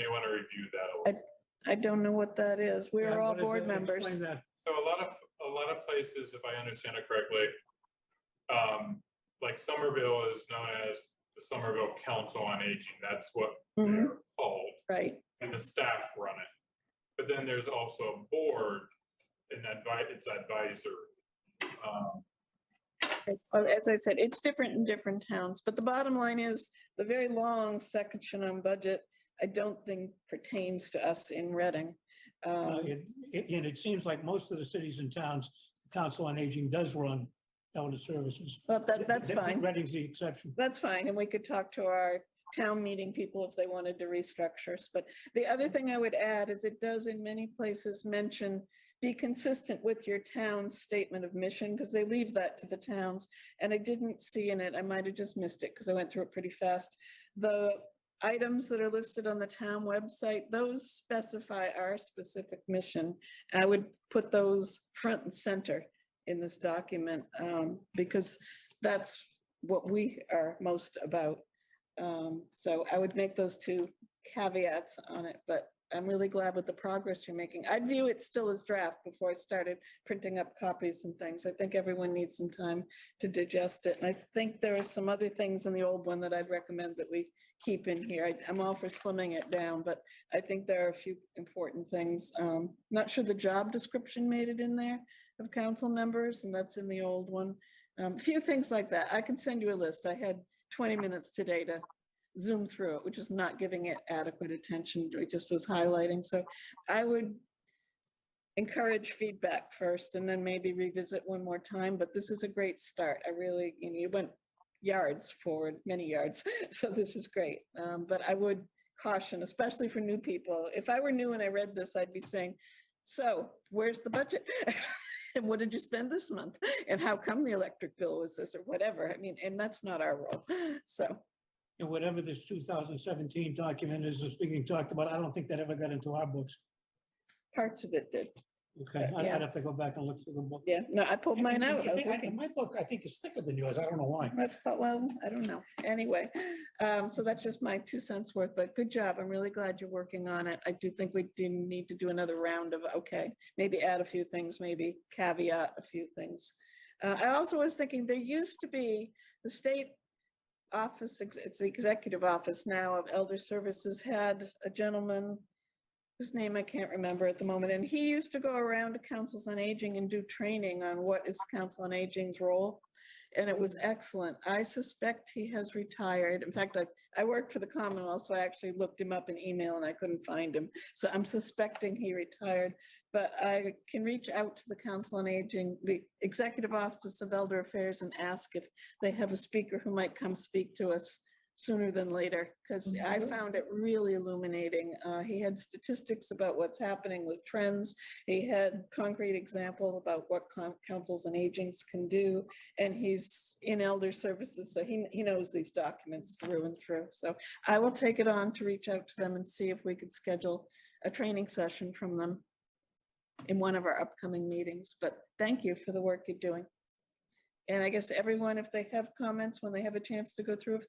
want to review that a little. I don't know what that is. We Yeah, are all what is board it? members. Explain that. So a lot of places, if I understand it correctly, like Somerville is known as the Somerville Council on Aging. That's what Mhm. they're called. Right. And the staff run it. But then there's also a board and it's advisory. Well, as I said, it's different in different towns, but the bottom line is the very long section on budget, I don't think pertains to us in Reading. And it seems like most of the cities and towns, the Council on Aging does run elder services. But that's fine. Reading's the exception. That's fine. And we could talk to our town meeting people if they wanted to restructure us. But the other thing I would add is it does in many places mention be consistent with your town's statement of mission, because they leave that to the towns. And I didn't see in it, I might have just missed it because I went through it pretty fast. The items that are listed on the town website, those specify our specific mission. I would put those front and center in this document because that's what we are most about. So I would make those two caveats on it, but I'm really glad with the progress you're making. I'd view it still as draft before I started printing up copies and things. I think everyone needs some time to digest it. And I think there are some other things in the old one that I'd recommend that we keep in here. I'm all for slimming it down, but I think there are a few important things. Not sure the job description made it in there of council members, and that's in the old one. A few things like that. I can send you a list. I had 20 minutes today to zoom through it, which is not giving it adequate attention. It just was highlighting. So I would encourage feedback first and then maybe revisit one more time, but this is a great start. I really, you went yards forward, many yards. So this is great. But I would caution, especially for new people. If I were new and I read this, I'd be saying, so where's the budget? And what did you spend this month? And how come the electric bill was this or whatever? I mean, and that's not our role. So. And whatever this 2017 document is being talked about, I don't think that ever got into our books. Parts of it did. Okay, Yeah. I'd have to go back and look through the book. Yeah, no, I pulled mine out. I was looking. My book, I think, is thicker than yours. I don't know why. That's, well, I don't know. Anyway, so that's just my 2 cents worth, but good job. I'm really glad you're working on it. I do think we do need to do another round of, okay, maybe add a few things, maybe caveat a few things. I also was thinking there used to be the state office, it's the executive office now of Elder Services, had a gentleman whose name I can't remember at the moment. And he used to go around to councils on aging and do training on what is Council on Aging's role. And it was excellent. I suspect he has retired. In fact, I worked for the Commonwealth, so I actually looked him up in email and I couldn't find him. So I'm suspecting he retired, but I can reach out to the Council on Aging, the Executive Office of Elder Affairs, and ask if they have a speaker who might come speak to us sooner than later, because I found it really illuminating. He had statistics about what's happening with trends. He had concrete example about what councils and agents can do. And he's in elder services, so he knows these documents through and through. So I will take it on to reach out to them and see if we could schedule a training session from them in one of our upcoming meetings. But thank you for the work you're doing. And I guess everyone, if they have comments, when they have a chance to go through,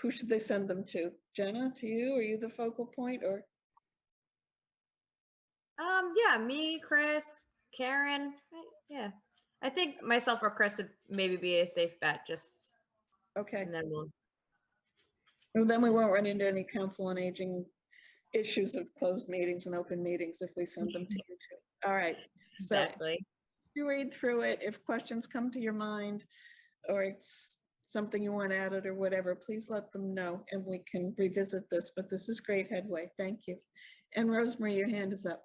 who should they send them to? Jenna, to you? Are you the focal point, or? Yeah, me, Chris, Karen, yeah. I think myself or Chris would maybe be a safe bet, just, Okay, and then we'll, and then we won't run into any council on aging issues of closed meetings and open meetings if we send them to you too. All right, so exactly. you read through it. If questions come to your mind or it's something you want added or whatever, please let them know and we can revisit this, but this is great headway. Thank you. And Rosemary, your hand is up.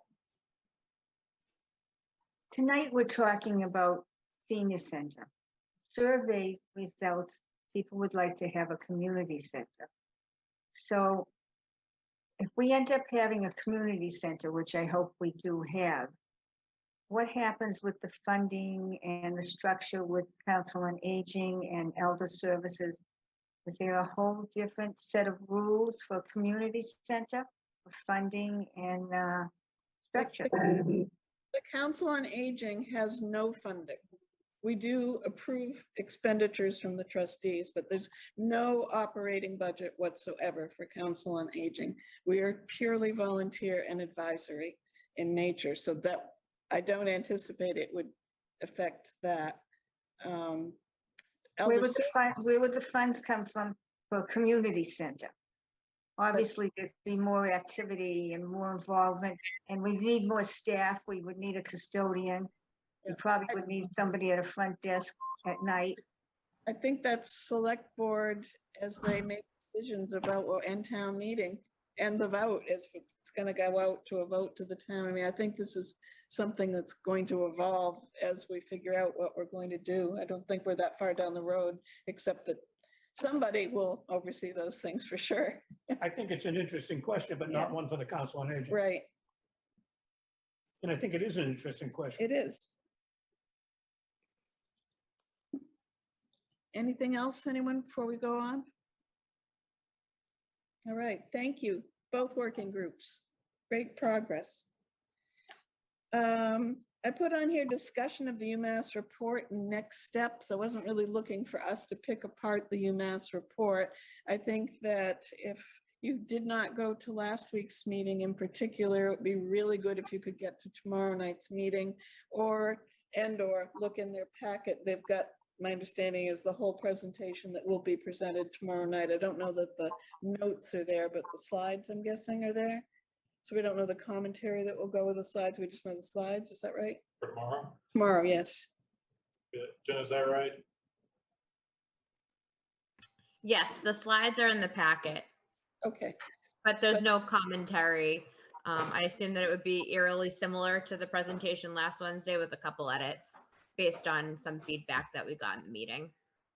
Tonight, we're talking about senior center. Survey results, people would like to have a community center. So if we end up having a community center, which I hope we do have, what happens with the funding and the structure with Council on Aging and Elder Services? Is there a whole different set of rules for community center, for funding and structure? The Council on Aging has no funding. We do approve expenditures from the trustees, but there's no operating budget whatsoever for Council on Aging. We are purely volunteer and advisory in nature, so that I don't anticipate it would affect that. Where would the funds come from for a community center? Obviously, there'd be more activity and more involvement, and we need more staff. We would need a custodian. We probably would need somebody at a front desk at night. I think that's select board as they make decisions about what end town meeting and the vote is it's going to go out to a vote to the town. I mean, I think this is something that's going to evolve as we figure out what we're going to do. I don't think we're that far down the road, except that somebody will oversee those things for sure. I think it's an interesting question, but not one for the Council on Aging. Right, And I think it is an interesting question. it is. Anything else, anyone, before we go on? All right, thank you, both working groups. Great progress. I put on here discussion of the UMass report and next steps. I wasn't really looking for us to pick apart the UMass report. I think that if you did not go to last week's meeting in particular, it would be really good if you could get to tomorrow night's meeting or look in their packet. They've got, my understanding is the whole presentation that will be presented tomorrow night. I don't know that the notes are there, but the slides, I'm guessing, are there. So we don't know the commentary that will go with the slides. We just know the slides. Is that right? For tomorrow? Tomorrow, yes. Yeah. Jen, is that right? Yes, the slides are in the packet, Okay. but there's no commentary. I assume that it would be eerily similar to the presentation last Wednesday with a couple edits based on some feedback that we got in the meeting.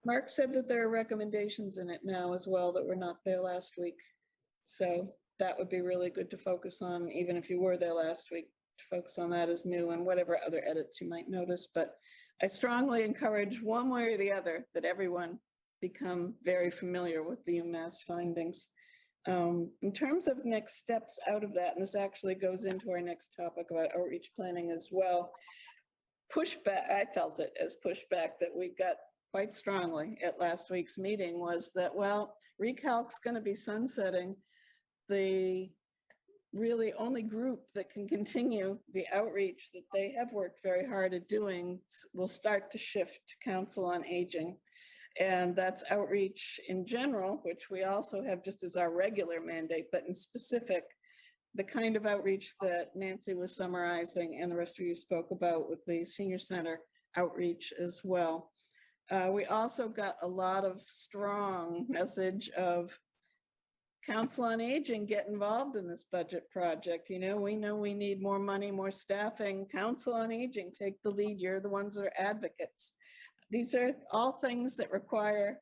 Mark said that there are recommendations in it now as well that were not there last week. So that would be really good to focus on, even if you were there last week, to focus on that as new and whatever other edits you might notice. But I strongly encourage one way or the other that everyone become very familiar with the UMass findings. In terms of next steps out of that, and this actually goes into our next topic about outreach planning as well, pushback, I felt it as pushback that we got quite strongly at last week's meeting was that, well, Recalc's going to be sunsetting. The really only group that can continue the outreach that they have worked very hard at doing will start to shift to Council on Aging. And that's outreach in general, which we also have just as our regular mandate, but in specific, the kind of outreach that Nancy was summarizing and the rest of you spoke about with the senior center outreach as well. We also got a lot of strong message of Council on Aging, get involved in this budget project. You know we need more money, more staffing. Council on Aging, take the lead. You're the ones that are advocates. These are all things that require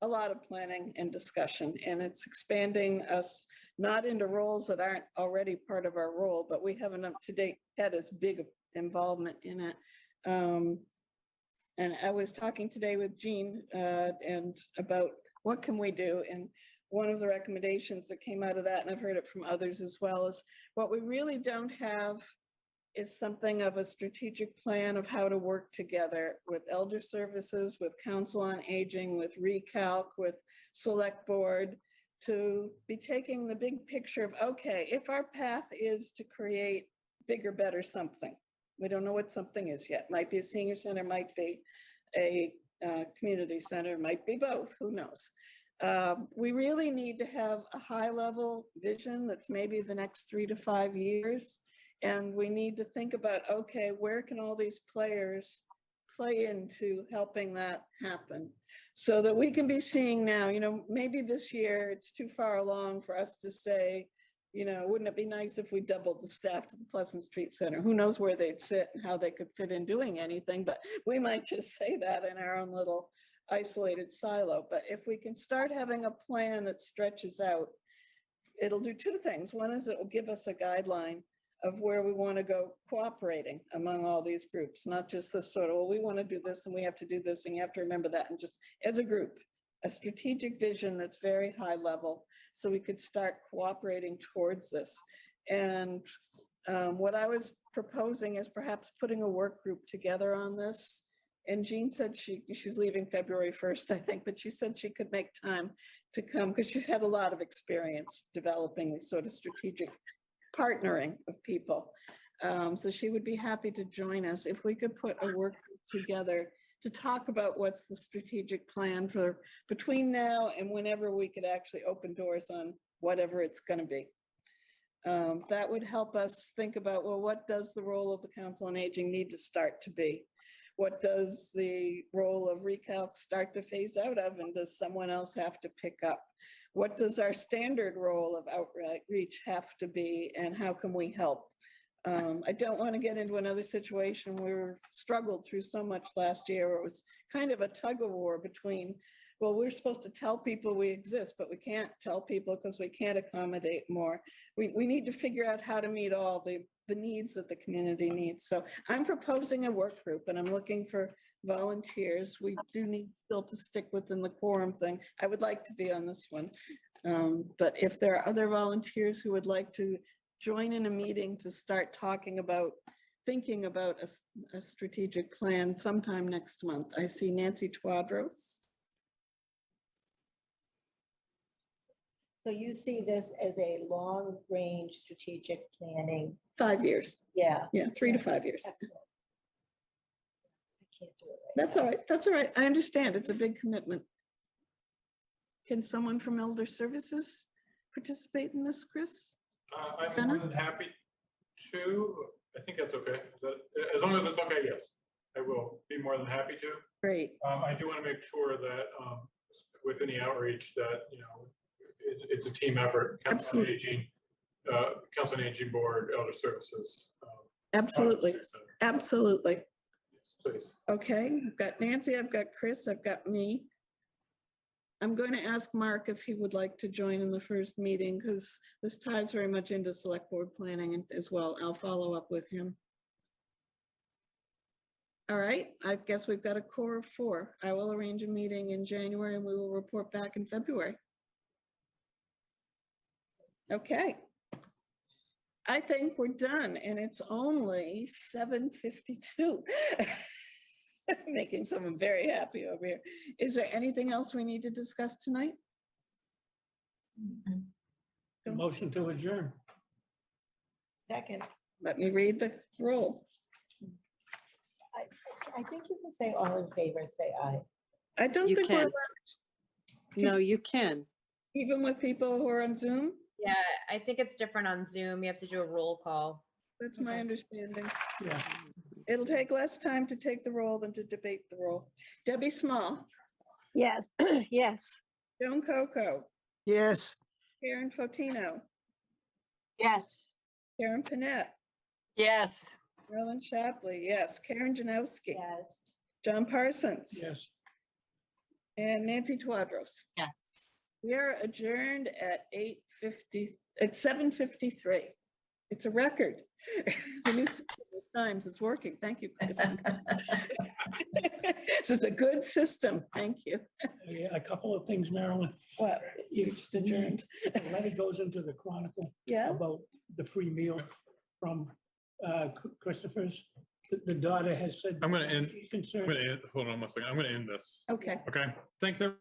a lot of planning and discussion, and it's expanding us not into roles that aren't already part of our role, but we haven't up to date had as big involvement in it. And I was talking today with Jean and about what can we do, and one of the recommendations that came out of that, and I've heard it from others as well, is what we really don't have is something of a strategic plan of how to work together with Elder Services, with Council on Aging, with Recalc, with Select Board, to be taking the big picture of, okay, if our path is to create bigger, better something, We don't know what something is yet. Might be a senior center, might be a community center, might be both, who knows? We really need to have a high-level vision that's maybe the next 3 to 5 years. And we need to think about, okay, where can all these players play into helping that happen? So that we can be seeing now, maybe this year it's too far along for us to say, wouldn't it be nice if we doubled the staff to the Pleasant Street Center? Who knows where they'd sit and how they could fit in doing anything, but we might just say that in our own little isolated silo. But if we can start having a plan that stretches out, it'll do two things. One is it will give us a guideline of where we want to go cooperating among all these groups, not just this sort of, well, we want to do this and we have to do this and you have to remember that, and just as a group, a strategic vision that's very high level, so we could start cooperating towards this. And what I was proposing is perhaps putting a work group together on this. And Jean said she's leaving February 1st, I think, but she said she could make time to come because she's had a lot of experience developing this sort of strategic partnering of people. So she would be happy to join us if we could put a work group together to talk about what's the strategic plan for between now and whenever we could actually open doors on whatever it's going to be. That would help us think about, well, what does the role of the Council on Aging need to start to be? What does the role of Recalc start to phase out of, and does someone else have to pick up? What does our standard role of outreach have to be, and how can we help? I don't want to get into another situation where we struggled through so much last year, where it was kind of a tug of war between, well, we're supposed to tell people we exist, but we can't tell people because we can't accommodate more. We need to figure out how to meet all the needs that the community needs. So I'm proposing a work group and I'm looking for volunteers. We do need still to stick within the quorum thing. I would like to be on this one. But if there are other volunteers who would like to join in a meeting to start talking about, thinking about a strategic plan sometime next month. I see Nancy Twadros. So you see this as a long-range strategic planning? 5 years. Yeah. Yeah, 3 to 5 years. Excellent. I can't do it right That's now. all right. That's all right. I understand. It's a big commitment. Can someone from Elder Services participate in this, Chris? I'm more than happy to. I think that's okay. As long as it's okay, yes, I will be more than happy to. Great. I do want to make sure that with any outreach that, it's a team effort. Council on Aging, Council on Aging Board, Elder Services. Absolutely. Absolutely. Yes, please. Okay, I've got Nancy, I've got Chris, I've got me. I'm going to ask Mark if he would like to join in the first meeting, because this ties very much into select board planning as well. I'll follow up with him. All right, I guess we've got a core of 4. I will arrange a meeting in January and we will report back in February. Okay. I think we're done and it's only 7:52. Making someone very happy over here. Is there anything else we need to discuss tonight? Motion to adjourn. Second. Let me read the roll. I think you can say all in favor, say aye. I don't You think we're can. allowed, No, you can. even with people who are on Zoom. Yeah, I think it's different on Zoom. You have to do a roll call. That's my understanding. Yeah. It'll take less time to take the roll than to debate the roll. Debbie Small, Yes, yes. Joan Coco, Yes. Karen Fotino, Yes. Karen Panett, Yes. Marilyn Shapley, yes. Karen Janowski, Yes. John Parsons, Yes. and Nancy Twadros. Yes. We are adjourned at 7:53. It's a record. The new system of Times is working. Thank you, Chris. This is a good system. Thank you. Yeah, a couple of things, Marilyn. What? You just adjourned. The letter goes into the Chronicle Yeah. about the free meal from Christopher's. The daughter has said. I'm gonna end- She's concerned. Hold on one second. I'm going to end this. Okay. Okay. Thanks, everyone.